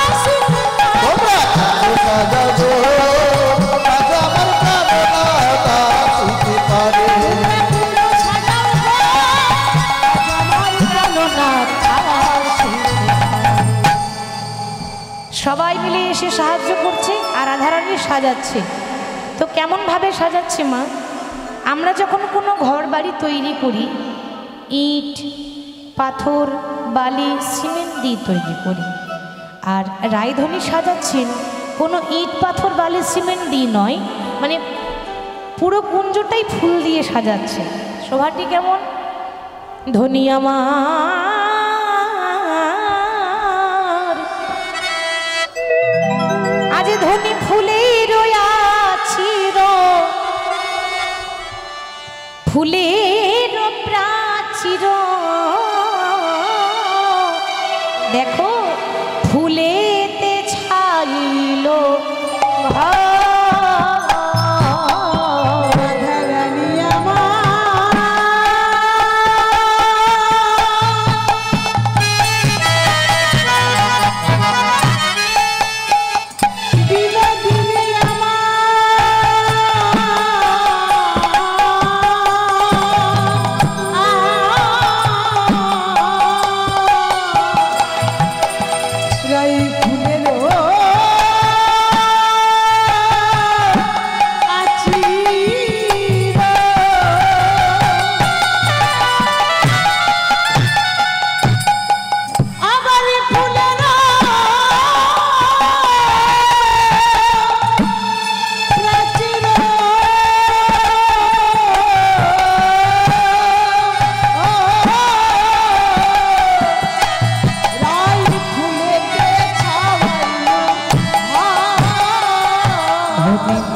আসিতে সবাই মিলে এসে সাহায্য করছে আর রাধারানী সাজাচ্ছে। তো কেমনভাবে সাজাচ্ছে মা? আমরা যখন কোনো ঘর বাড়ি তৈরি করি ইট পাথর বালি সিমেন্ট দিয়ে তৈরি করি, আর রায়ধনী সাজাচ্ছেন কোনো ইট পাথর বালি সিমেন্ট দিয়ে নয়, মানে পুরো কুঞ্জটাই ফুল দিয়ে সাজাচ্ছে। শোভাটি কেমন? ধনী আমার আজ ধনী ফুলের আছির ফুলের প্রাচীর, দেখো ফুলেতে ছাইল ঘর।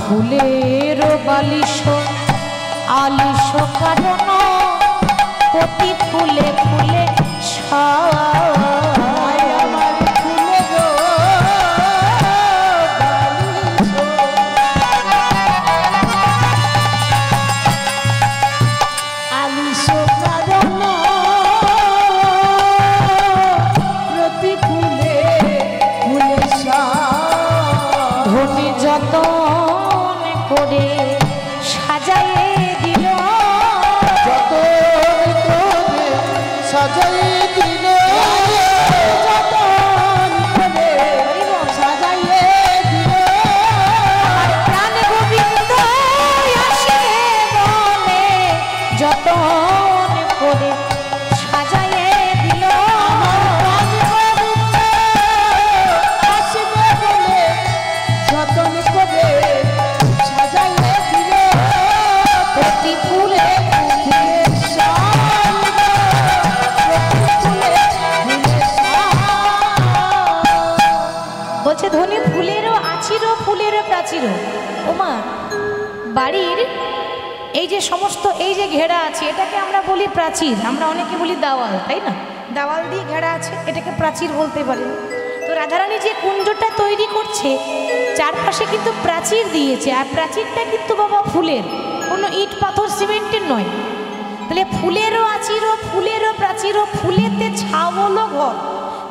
ফুলের বালিশ আলিশ কারণ প্রতি ফুলে ফুলে আলিশ কারণ প্রতি ফুলে ফুলে ধনী যত করে সাজায়ে দিল, যত করে সাজাইয়ে দিল, যত করে সাজাইয়ে দিল, প্রাণ গোবিন্দ আসিবে বলে যত করে সাজায়ে দিল, আসিবে বলে যতন করে সাজাইয়ে দিল, প্রতি ফুলে ফুলে বলছে ধনী ফুলেরও আছিরও ফুলেরও প্রাচীরও। ওমা বাড়ির এই যে সমস্ত এই যে ঘেরা আছে এটাকে আমরা বলি প্রাচীর, আমরা অনেকে বলি দেওয়াল, তাই না? দেওয়াল দিয়ে ঘেরা আছে এটাকে প্রাচীর বলতে পারে। তো রাধারানী যে কুঞ্জটা তৈরি করছে চারপাশে কিন্তু প্রাচীর দিয়েছে, আর প্রাচীরটা কিন্তু বাবা ফুলের, কোনো ইট পাথর সিমেন্টের নয়। তাহলে ফুলেরও আছিরও ফুলেরও প্রাচীরও ফুলেতে ছাওয়ালো ঘর।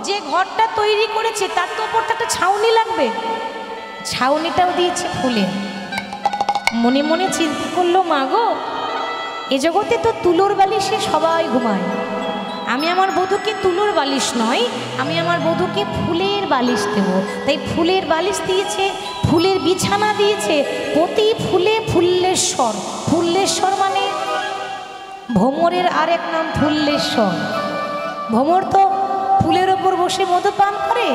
যে ঘরটা তৈরি করেছে তার তো ওপরটা একটা ছাউনি লাগবে, ছাউনিটাও দিয়েছে ফুলের। মনে মনে চিন্তা করলো মা গো, এ জগতে তো তুলোর বালিশে সবাই ঘুমায়, আমি আমার বধূকে তুলোর বালিশ নয়, আমি আমার বধূকে ফুলের বালিশ দেব। তাই ফুলের বালিশ দিয়েছে, ফুলের বিছানা দিয়েছে, প্রতি ফুলে ফুল্লেশ্বর। ফুল্লেশ্বর মানে ভ্রমরের আরেক নাম ফুল্লেশ্বর। ভ্রমর তো ফুলের ওপর বসে মধু পান করে,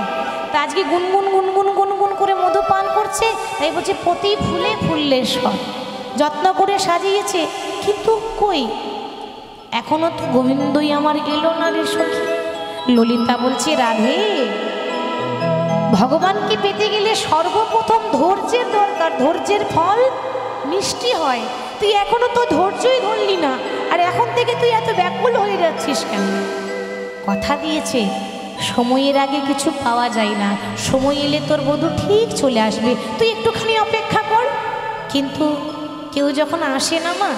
তা আজকে গুনগুন গুনগুন গুনগুন করে মধু পান করছে, তাই বলছে প্রতি ফুলে ফুল্লেশ্বর। যত্ন করে সাজিয়েছে, কিন্তু কই এখনো তো গোবিন্দই আমার এলো না রে সখী। ললিতা বলছে রাধে, ভগবানকে পেতে গেলে সর্বপ্রথম ধৈর্যের দরকার, ধৈর্যের ফল মিষ্টি হয়। তুই এখনো তো ধৈর্যই ধরলি না, আর এখন থেকে তুই এত ব্যাকুল হয়ে যাচ্ছিস কেন? কথা দিয়েছে সময়ের আগে কিছু পাওয়া যায় না, সময় এলে তোর বধূ ঠিক চলে আসবে, তুই একটুখানি অপেক্ষা কর। কিন্তু কেউ যখন আসে না মা,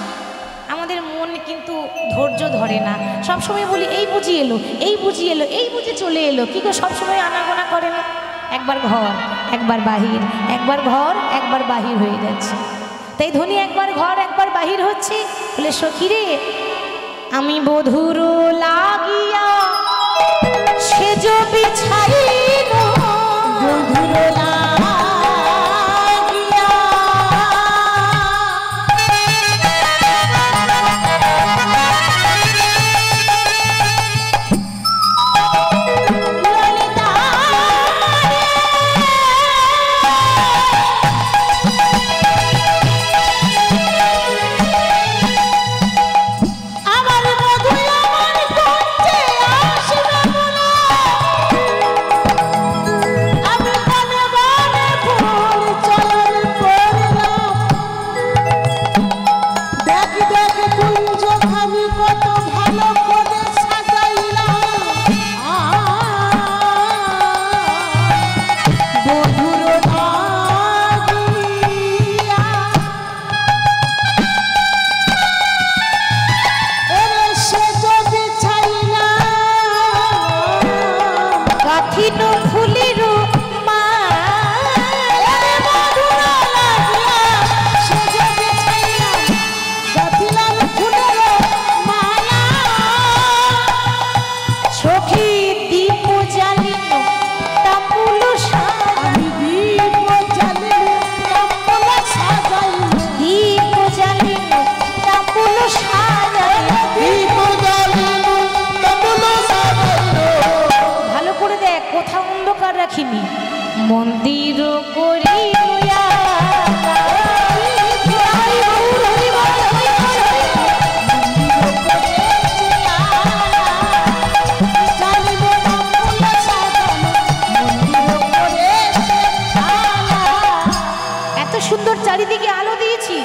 আমাদের মন কিন্তু ধৈর্য ধরে না। সবসময় বলি এই বুঝি এলো, এই বুঝি এলো, এই বুঝি চলে এলো, কি গো সবসময় আনাগোনা করে না? একবার ঘর একবার বাহির, একবার ঘর একবার বাহির হয়ে যাচ্ছে। তাই ধনী একবার ঘর একবার বাহির হচ্ছে। বলে সখী রে, আমি বধুর লাগিয়া সেজ বিছাইল, মন্দির করিয়া এত সুন্দর চারিদিকে আলো দিয়েছি,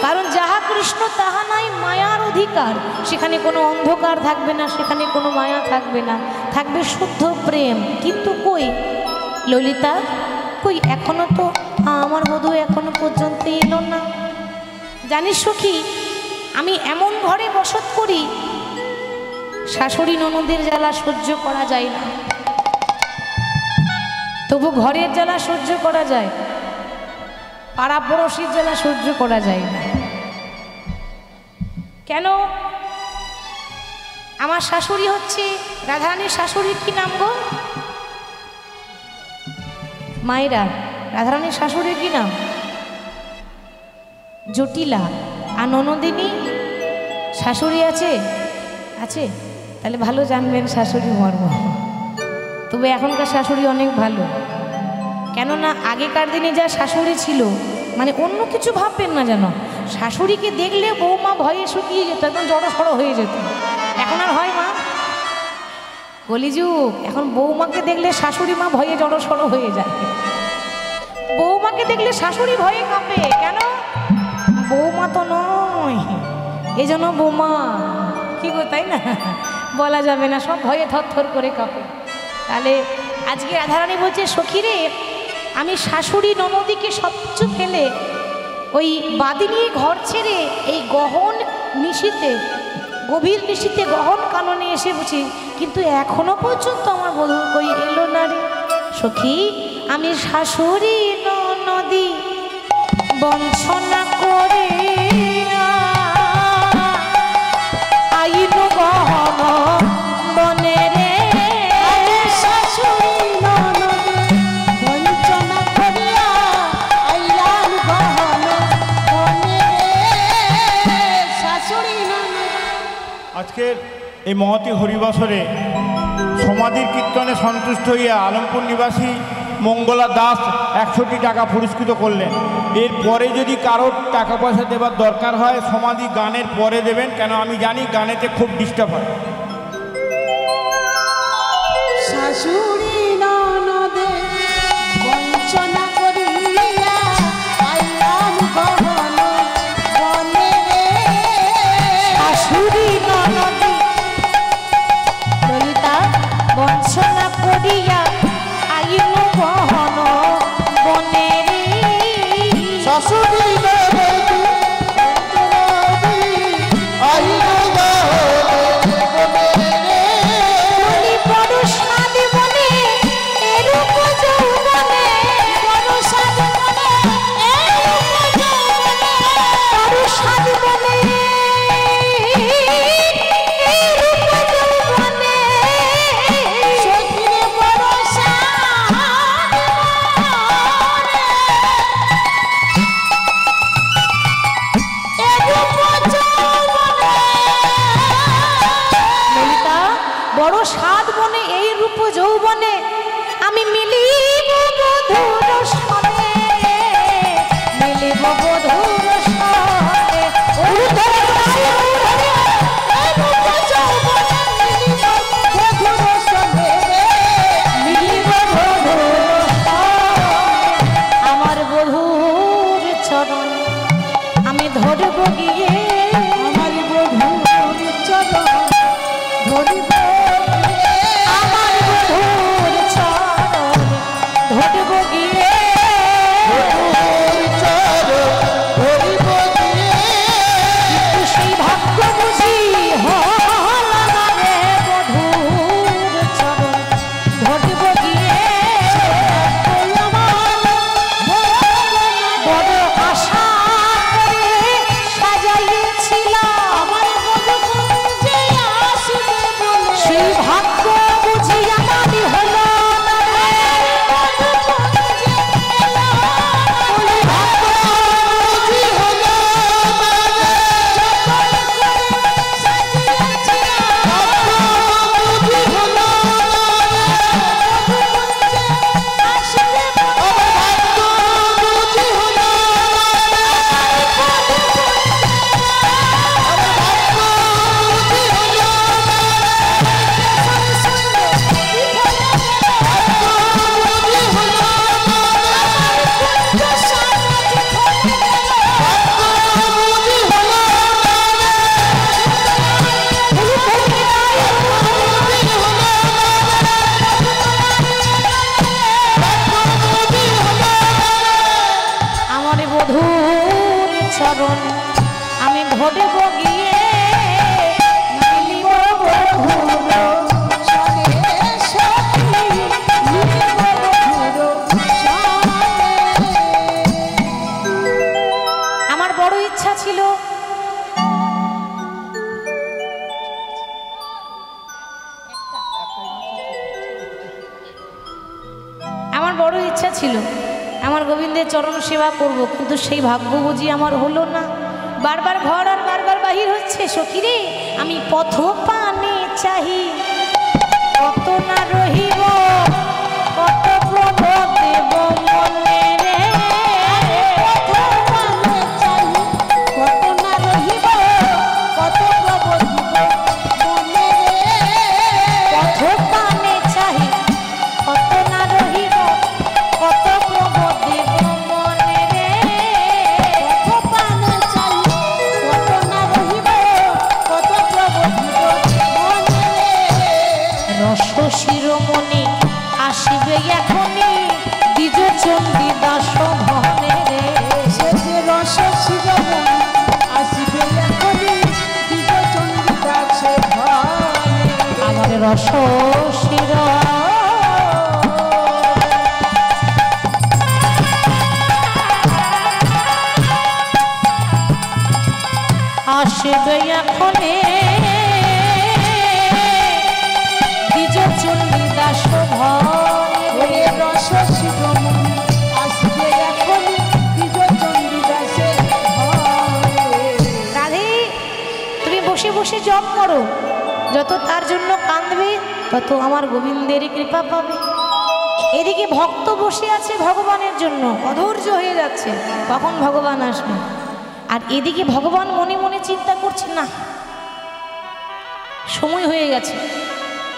কারণ যাহা কৃষ্ণ তাহা নাই মায়ার অধিকার। সেখানে কোনো অন্ধকার থাকবে না, সেখানে কোনো মায়া থাকবে না, থাকবে শুদ্ধ প্রেম। কিন্তু কই ললিতা, কই এখনো তো আমার বধূ এখনো পর্যন্ত এলো না। জানিস সখী, আমি এমন ঘরে বসত করি, শাশুড়ি ননদের জ্বালা সহ্য করা যায় না, তবু ঘরের জ্বালা সহ্য করা যায়, পাড়া পড়শির জ্বালা সহ্য করা যায় না। কেন? আমার শাশুড়ি হচ্ছে রাধারানীর শাশুড়ির কি নাম গো মায়েরা? রাধারানীর শাশুড়ির কি নাম? জটিলা। আর ননদিনী শাশুড়ি আছে? আছে? তাহলে ভালো জানবেন শাশুড়ি মর্ম। তবে এখনকার শাশুড়ি অনেক ভালো, কেননা আগেকার দিনে যা শাশুড়ি ছিল, মানে অন্য কিছু ভাববেন না যেন, শাশুড়িকে দেখলে বৌমা ভয়ে শুকিয়ে যেত, একদম জড়সড় হয়ে যেত। এখন আর হয় মা? কলিযুগ। এখন বৌমাকে দেখলে শাশুড়ি মা ভয়ে জড়সড় হয়ে যায়। বৌমাকে দেখলে শাশুড়ি ভয়ে কাঁপে। কেন? বৌমা তো নয়, এই জন্য বৌমা কি গো, তাই না? বলা যাবে না, সব ভয়ে থরথর করে কাঁপে। তাহলে আজকে রাধারানী বলছে, সখীরে আমি শাশুড়ি ননদিকে সবকিছু ফেলে ওই বাদি নিয়ে ঘর ছেড়ে এই গহন নিশীতে, গভীর নিশীতে গহন কাননে এসে বসি, কিন্তু এখনো পর্যন্ত আমার বধূ কই এলো না রে। সখী, আমি শাশুড়ি ননদি বঞ্চনা করে আইন গহন বনে রে। শাশুড়ি ননদি বঞ্চনা করিয়া আইলাম গহন বনে রে। শাশুড়ি ননদি। আজকের এই মহতী হরিবাসরে সমাধির কীর্তনে সন্তুষ্ট হইয়া আলমপুর নিবাসী মঙ্গলা দাস 100টি টাকা পুরস্কৃত করলেন। এরপরে যদি কারোর টাকা পয়সা দেবার দরকার হয়, সমাধি গানের পরে দেবেন, কেন আমি জানি গানেতে খুব ডিস্টার্ব হয়। শাশুড়ি ননদে বঞ্চনা করিয়া আইলাম গহন বনে রে। শাশুড়ি ননদি ললিতা বঞ্চনা করিয়া আইন গহন বনে রে। শাশুড়ি ননদি আইন গহন বনে রে। বলি বড় সাদ বনে এরূপ যৌবনে, বড় সাদ বনে এরূপ যৌবনে, বড় সাদ বনে এরূপ যৌবনে। সখীরে বড় সাদ এরূপ যৌবনে। ললিতা, বড় সাদ বনে এই রূপ যৌবনে আমি মিলিব বধূর সনে, মিলিব বধূর সনে। উর্ধ্বে গায়ে উর্ধ্বে এই রূপ যৌবনে মিলিব বধূর সনে, মিলিব বধূর সনে। আমার বধূর চরণ আমি ধরব গিয়ে, আমার বধূর চরণ ধরিব আমার বধূর চরণ হয়েছিল আমার গোবিন্দের চরণ সেবা করব, কিন্তু সেই ভাগ্য বুঝি আমার হলো না। বারবার ঘর আর বারবার বাহির হচ্ছে। সখী রে, আমি পথ পানে চাহি, কত না রহিব, কত প্রভ দেব মনে রে। পথ পানে চাহি, কত না রহিব, কত প্রভ দিব মনে রে। পথ পানে চাহি, কত না রহিব, কত প্রভ দেব মনে রে। পথ পানে চাহি, কত না রহিব, কত প্রভ দিব মনে রে। রস শিরোমণি আসিবে এখনই, দ্বিজ চণ্ডী দাস ভনে রে। সে যে রস শিরোমণি আসিবে এখনই, দ্বিজ চণ্ডী দাসে ঘরে। আমার রস শির আসবে এখনে, দ্বিজ চণ্ডী দাস ভনে ওরে রস শিরোমণি আসিবে এখনই, দ্বিজ চণ্ডী দাসে ঘরে। রাধে, তুমি বসে বসে জপ করো, যত তার জন্য কাঁদবে তত আমার গোবিন্দের কৃপা পাবে। এদিকে ভক্ত বসে আছে ভগবানের জন্য, অধৈর্য হয়ে যাচ্ছে কখন ভগবান আসবে। আর এদিকে ভগবান মনে মনে চিন্তা করছে, না সময় হয়ে গেছে,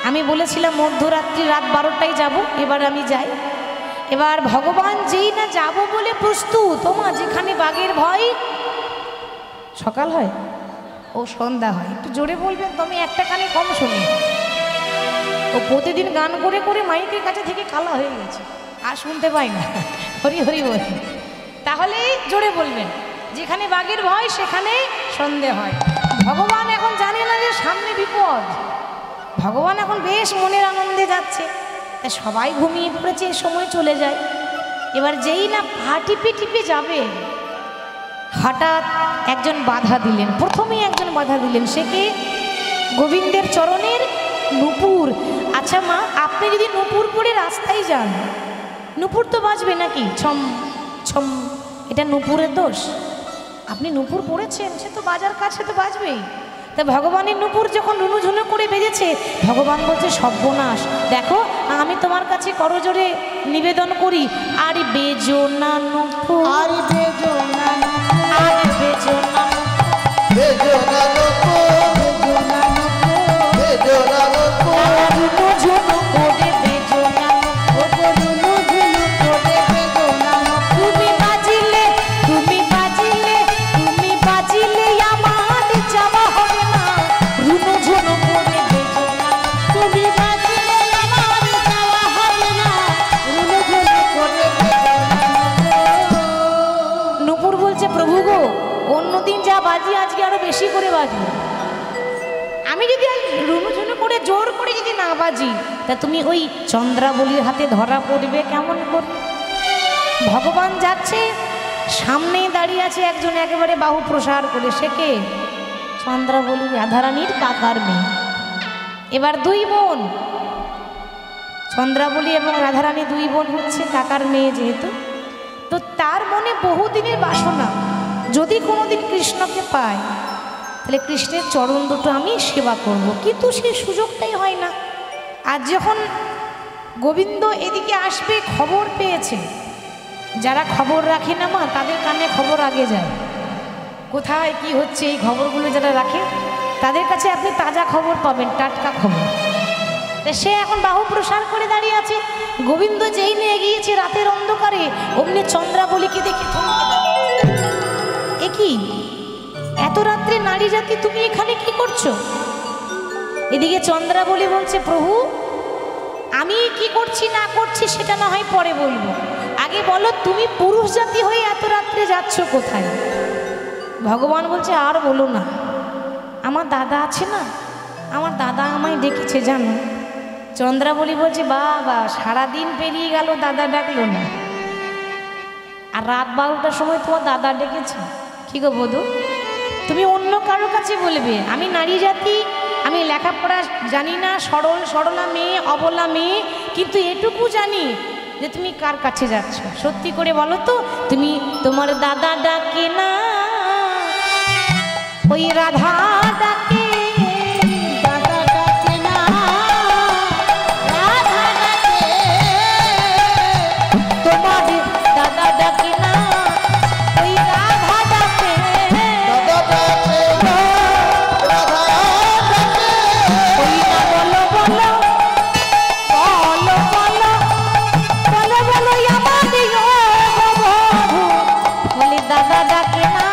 আমি বলেছিলাম মধ্যরাত্রি রাত 12টায় যাব, এবার আমি যাই। এবার ভগবান যেই না যাব বলে প্রস্তুত, তোমা যেখানে বাঘের ভয়, সকাল হয় ও সন্ধ্যা হয়, একটু জোরে বলবেন তো, আমি একটা কানে কম শুনি। ও প্রতিদিন গান করে করে মাইকের কাছে থেকে কালা হয়ে গেছে, আর শুনতে পাই না। হরি হরি বলি, তাহলে জোরে বলবেন, যেখানে বাঘের ভয় সেখানে সন্ধে হয়। ভগবান এখন জানে না যে সামনে বিপদ, ভগবান এখন বেশ মনের আনন্দে যাচ্ছে, তাই সবাই ঘুমিয়ে পড়েছে, সময় চলে যায়। এবার যেই না পা টিপে টিপে যাবে, হঠাৎ একজন বাধা দিলেন, প্রথমেই একজন বাধা দিলেন, সে কে? গোবিন্দের চরণের নূপুর। আচ্ছা মা, আপনি যদি নূপুর পরে রাস্তায় যান, নূপুর তো বাজবে নাকি? ছম ছম, এটা নূপুরের দোষ? আপনি নূপুর পরেছেন, সে তো বাজার কাজ, সে তো বাজবেই। তা ভগবানের নূপুর যখন রুনুঝুনু করে বেজেছে, ভগবান বলছে সর্বনাশ, দেখো আমি তোমার কাছে করজোরে নিবেদন করি, আর বেজো না নূপুর, আর বেজো না আর বেজো না বেজো না নূপুর, বেজো না বেজো না নূপুর, রুনুঝুনু করে বেজো না নূপুর। রুনুঝুনু করে বেজো না তুমি বাজিলে, তুমি বাজিলে, তুমি বাজিলে আমার যাওয়া হবে না, রুনুঝুনু করে বেজো না। তুমি বাজিলে আমার যাওয়া হবে না, রুনুঝুনু করে বেজো না। নূপুর বলছে, প্রভু গো, অন্যদিন যা বাজি আজকে আরো বেশি করে বাজি, আমি যদি আজ রুনুঝুনু করে জোর করে যদি না বাজি, তা তুমি ওই চন্দ্রাবলীর হাতে ধরা পড়বে কেমন করে? ভগবান যাচ্ছে, সামনেই দাঁড়িয়ে আছে একজন একেবারে বাহু প্রসার করে, সে কে? চন্দ্রাবলী, রাধারানীর কাকার মেয়ে। এবার দুই বোন, চন্দ্রাবলী এবং রাধারানী দুই বোন হচ্ছে কাকার মেয়ে যেহেতু, তো তার মনে বহুদিনের বাসনা, যদি কোনোদিন কৃষ্ণকে পায় তাহলে কৃষ্ণের চরণ দুটো আমি সেবা করব, কিন্তু সেই সুযোগটাই হয় না। আর যখন গোবিন্দ এদিকে আসবে খবর পেয়েছে, যারা খবর রাখে না মা, তাদের কানে খবর আগে যায়, কোথায় কি হচ্ছে এই খবরগুলো যারা রাখে, তাদের কাছে আপনি তাজা খবর পাবেন, টাটকা খবর। তা সে এখন বাহু প্রসার করে দাঁড়িয়ে আছে, গোবিন্দ যেই নিয়ে এগিয়েছে রাতের অন্ধকারে, অমনি চন্দ্রাবলীকে দেখে থমকে গেল। এ কি, এত রাত্রে নারী জাতি তুমি এখানে কি করছো? এদিকে চন্দ্রাবলী বলছে, প্রভু আমি কি করছি না করছি সেটা না হয় পরে বলবো, আগে বলো তুমি পুরুষ জাতি হয়ে এত রাত্রে যাচ্ছ কোথায়? ভগবান বলছে, আর বলো না, আমার দাদা আছে না, আমার দাদা আমায় ডেকেছে জানো। চন্দ্রাবলী বলছে, বাবা সারাদিন পেরিয়ে গেল দাদা ডাকলো না, আর রাত 12টার সময় তোমার দাদা ডেকেছে? কি গো বধূ, তুমি অন্য কারো কাছে বলবে আমি নারী জাতি, আমি লেখাপড়া জানি না, সরলা মেয়ে, অবলা মেয়ে, কিন্তু এটুকু জানি যে তুমি কার কাছে যাচ্ছ, সত্যি করে বলো তো। তুমি তোমার দাদা ডাকে না, ওই রাধা ডাকে, দাদা ডাকে না, রাধা ডাকে। তোমার দাদা ডাকে না, ওই রাধা ডাকে। দাদা ডাকে না, রাধা ডাকে। ওই না বলো বলো বলো বলো বলো বলো আমাদের প্রভু, বলি দাদা ডাকে না,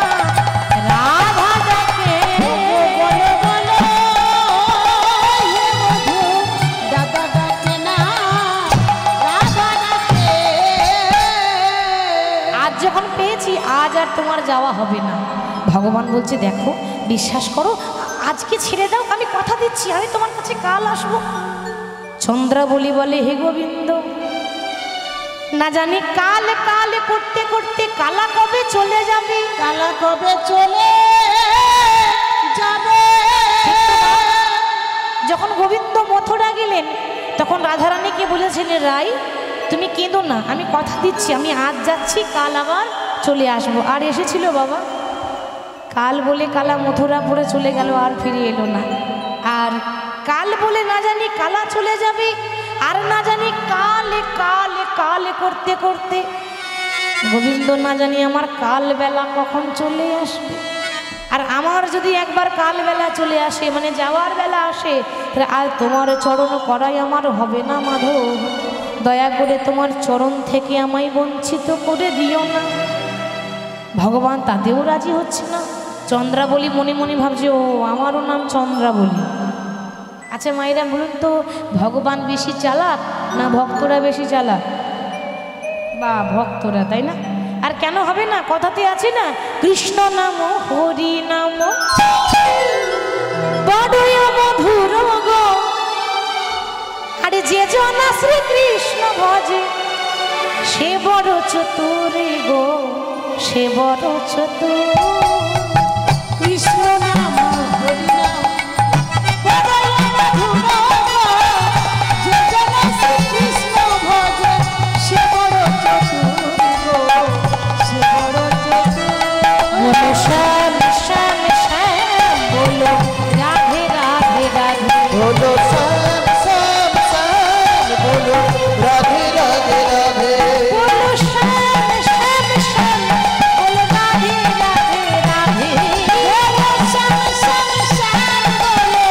রাধা ডাকে। বলো বলো হে বধূ, দাদা ডাকে না, রাধা ডাকে। আজ যখন পেয়েছি আজ আর তোমার যাওয়া হবে না। ভগবান বলছে দেখো বিশ্বাস করো, আজকে ছেড়ে দাও, আমি কথা দিচ্ছি আমি তোমার কাছে কাল আসবো। চন্দ্রাবলী বলে হে গোবিন্দ, না জানি কাল কাল করতে করতে কালা কবে চলে যাবে। কালা কবে চলে যাবে। যখন গোবিন্দ মথুরা গেলেন তখন রাধারানীকে বলেছিলেন রাই তুমি কেঁদো না, আমি কথা দিচ্ছি আমি আজ যাচ্ছি কাল আবার চলে আসবো। আর এসেছিল বাবা, কাল বলে কালা মথুরাপুরে চলে গেল আর ফিরে এলো না। আর কাল বলে না জানি কালা চলে যাবে, আর না জানি কালে কালে কালে করতে করতে গোবিন্দ না জানি আমার কাল বেলা কখন চলে আসবে। আর আমার যদি একবার কাল বেলা চলে আসে মানে যাওয়ার বেলা আসে, তাহলে আর তোমার চরণ করাই আমার হবে না মাধব, দয়া করে তোমার চরণ থেকে আমায় বঞ্চিত করে দিও না। ভগবান তাতেও রাজি হচ্ছে না। চন্দ্রাবলী মনে মনে ভাবছে ও আমারও নাম চন্দ্রাবলী। আচ্ছা মায়েরা বলুন তো, ভগবান বেশি চালাক না ভক্তরা বেশি চালাক? বা ভক্তরা, তাই না? আর কেন হবে না, কথাতে আছে না কৃষ্ণ নাম হরি নাম বড়ই মধুর গো। আরে যে জনা শ্রীকৃষ্ণ ভজে সে বড় চতুর গো, সে বড় চতুর। কৃষ্ণ নাম হরি নাম বড়ই মধুর গো। যে জন শ্রীকৃষ্ণ ভজে সে বড় চতুর গো, সে বড় চতুর। বলো শ্যাম শ্যাম শ্যাম, বলো রাধে রাধে রাধে। বলো শ্যাম শ্যাম শ্যাম, বলো রাধে রাধে রাধে। বলো শ্যাম শ্যাম শ্যাম, বলো রাধে রাধে রাধে। বলো শ্যাম শ্যাম শ্যাম, বলো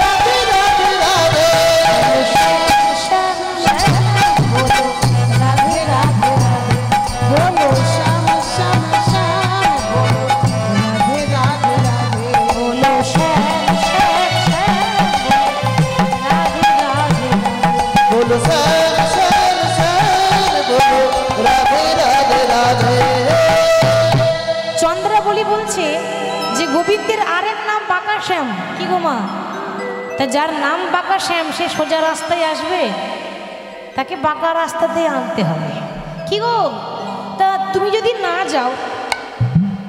রাধে রাধে রাধে। শ্যাম শ্যাম শ্যাম, বলো রাধে রাধে রাধে। শ্যাম শ্যাম শ্যাম, বলো রাধে রাধে রাধে। বলো শ্যাম শ্যাম শ্যাম, বলো রাধে রাধে রাধে। বলো শ্যাম শ্যাম শ্যাম, রাধে রাধে রাধে। বলো শ্যাম শ্যাম শ্যাম, বলো রাধে রাধে রাধে। চন্দ্রাবলী বলছে যে গোবিন্দের আরেক নাম বাঁকা শ্যাম। কি গো মা, তা যার নাম বাঁকা শ্যাম সে সোজা রাস্তায় আসবে? তাকে বাঁকা রাস্তাতেই আনতে হবে। কি গো, তা তুমি যদি না যাও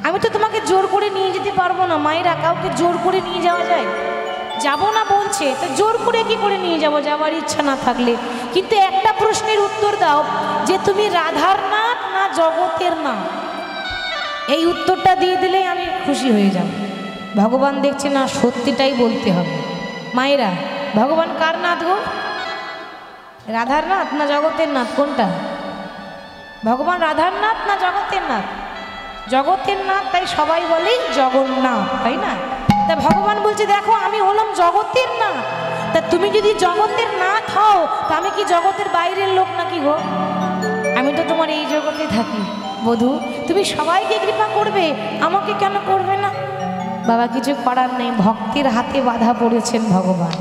আমি তো তোমাকে জোর করে নিয়ে যেতে পারবো না। মায়েরা কাউকে জোর করে নিয়ে যাওয়া যায়? যাবো না বলছে, তা জোর করে কি করে নিয়ে যাব যাওয়ার ইচ্ছা না থাকলে? কিন্তু একটা প্রশ্নের উত্তর দাও যে তুমি রাধার নাথ না জগতের নাথ? এই উত্তরটা দিয়ে দিলেই আমি খুশি হয়ে যাব। ভগবান দেখছে না সত্যিটাই বলতে হবে। মায়েরা ভগবান কার নাথ গো? রাধার নাথ না জগতের নাথ, কোনটা? ভগবান রাধার নাথ না জগতের নাথ? জগতের নাথ, তাই সবাই বলেই জগন্নাথ, তাই না? তা ভগবান বলছে দেখো আমি হলাম জগতের নাথ, তা তুমি যদি জগতের নাথ হও তা আমি কি জগতের বাইরের লোক নাকি গো? আমি তো তোমার এই জগতে থাকি। বধূ তুমি সবাইকে কৃপা করবে, আমাকে কেন করবে না? বাবা কিছু করার নেই, ভক্তের হাতে বাধা পড়েছেন ভগবান।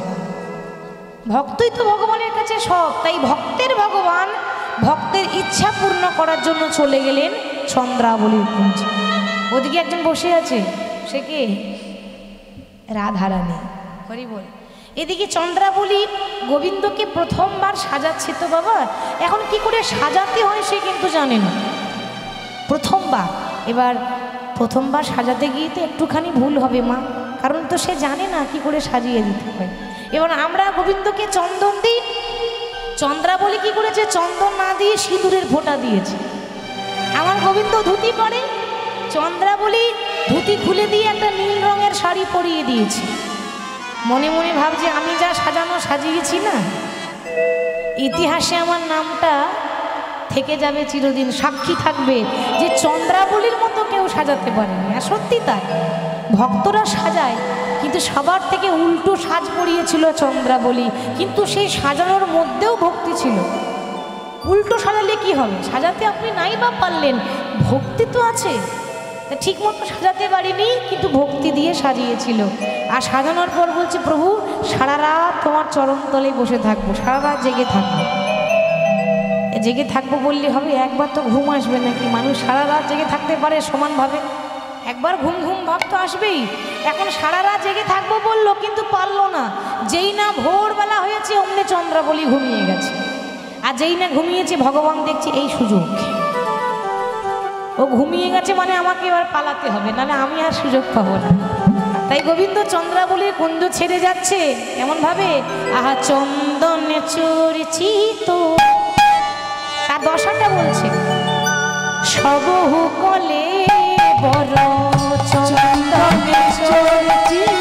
ভক্তই তো ভগবানের কাছে সব, তাই ভক্তের ভগবান ভক্তের ইচ্ছা পূর্ণ করার জন্য চলে গেলেন চন্দ্রাবলীর কুঞ্জে। ওদিকে একজন বসে আছে, সে কে? রাধারানী। হরি বল। এদিকে চন্দ্রাবলী গোবিন্দকে প্রথমবার সাজাচ্ছে তো বাবা, এখন কি করে সাজাতে হয় সে কিন্তু জানে না, প্রথমবার। এবার প্রথমবার সাজাতে গিয়ে তো একটুখানি ভুল হবে মা, কারণ তো সে জানে না কি করে সাজিয়ে দিতে হয়। এবার আমরা গোবিন্দকে চন্দন দিই, চন্দ্রাবলী কি করেছে, চন্দন না দিয়ে সিঁদুরের ফোঁটা দিয়েছে। আমার গোবিন্দ ধুতি পরে, চন্দ্রাবলী ধুতি খুলে দিয়ে একটা নীল রঙের শাড়ি পরিয়ে দিয়েছে। মনে মনে ভাবছে আমি যা সাজানো সাজিয়েছি না, ইতিহাসে আমার নামটা থেকে যাবে চিরদিন, সাক্ষী থাকবে যে চন্দ্রাবলীর মতো কেউ সাজাতে পারেনি। আর সত্যি তাই, ভক্তরা সাজায়, কিন্তু সবার থেকে উল্টো সাজ পরিয়েছিল চন্দ্রাবলী, কিন্তু সেই সাজানোর মধ্যেও ভক্তি ছিল। উল্টো সাজালে কি হবে, সাজাতে আপনি নাই বা পারলেন, ভক্তি তো আছে। তা ঠিক মতো সাজাতে পারিনি, কিন্তু ভক্তি দিয়ে সাজিয়েছিল। আর সাজানোর পর বলছে, প্রভু সারা রাত তোমার চরণতলে বসে থাকবো, সারা রাত জেগে থাকবো। জেগে থাকবো বললে হবে, একবার তো ঘুম আসবে নাকি? মানুষ সারা রাত জেগে থাকতে পারে সমানভাবে? একবার ঘুম ঘুম ভাব তো আসবেই। এখন সারা রাত জেগে থাকবো বললো, কিন্তু পারলো না। যেই না ভোরবেলা হয়েছে অমনি চন্দ্রাবলী ঘুমিয়ে গেছে। আর যেই না ঘুমিয়েছে, ভগবান দেখছে এই সুযোগ, ও ঘুমিয়ে গেছে মানে আমাকে এবার পালাতে হবে, নাহলে আমি আর সুযোগ পাবো না। তাই গোবিন্দ চন্দ্রাবলীর কুঞ্জ ছেড়ে যাচ্ছে এমন ভাবে, আহা চন্দনে চরিচিত, তার দশাটা বলছে, সবহু কলে বড় চন্দনে চরিচিত।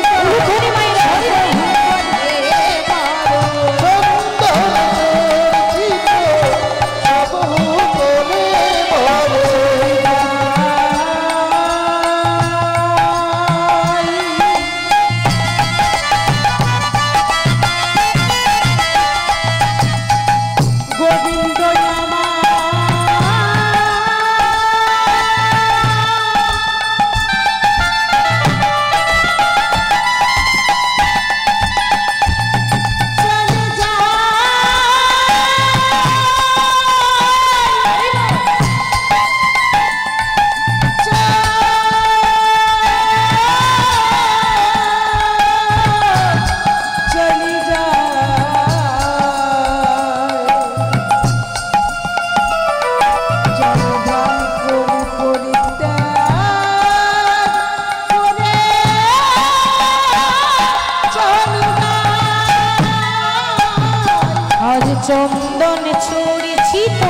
চন্দন চরিচিত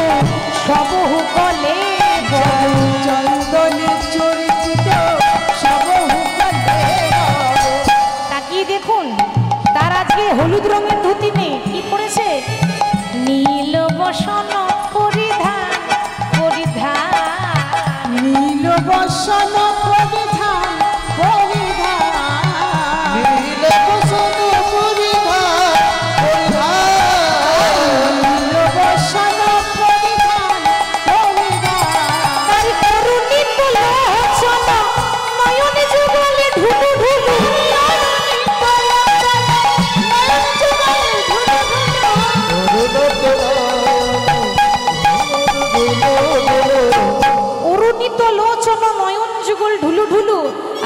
সবহু কলে, চন্দন চরিচিত সবহু কলে। তাকিয়ে দেখুন, তার আজকে হলুদ রঙের ধুতি নেই, কি পরেছে? নীল বসন পরিধান, পরিধান নীল বসন পরিধান, পরিধান নীল বসন পরিধান,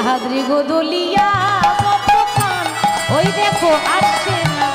হাদরি গোদলিয়া, ওই দেখো আসছে না,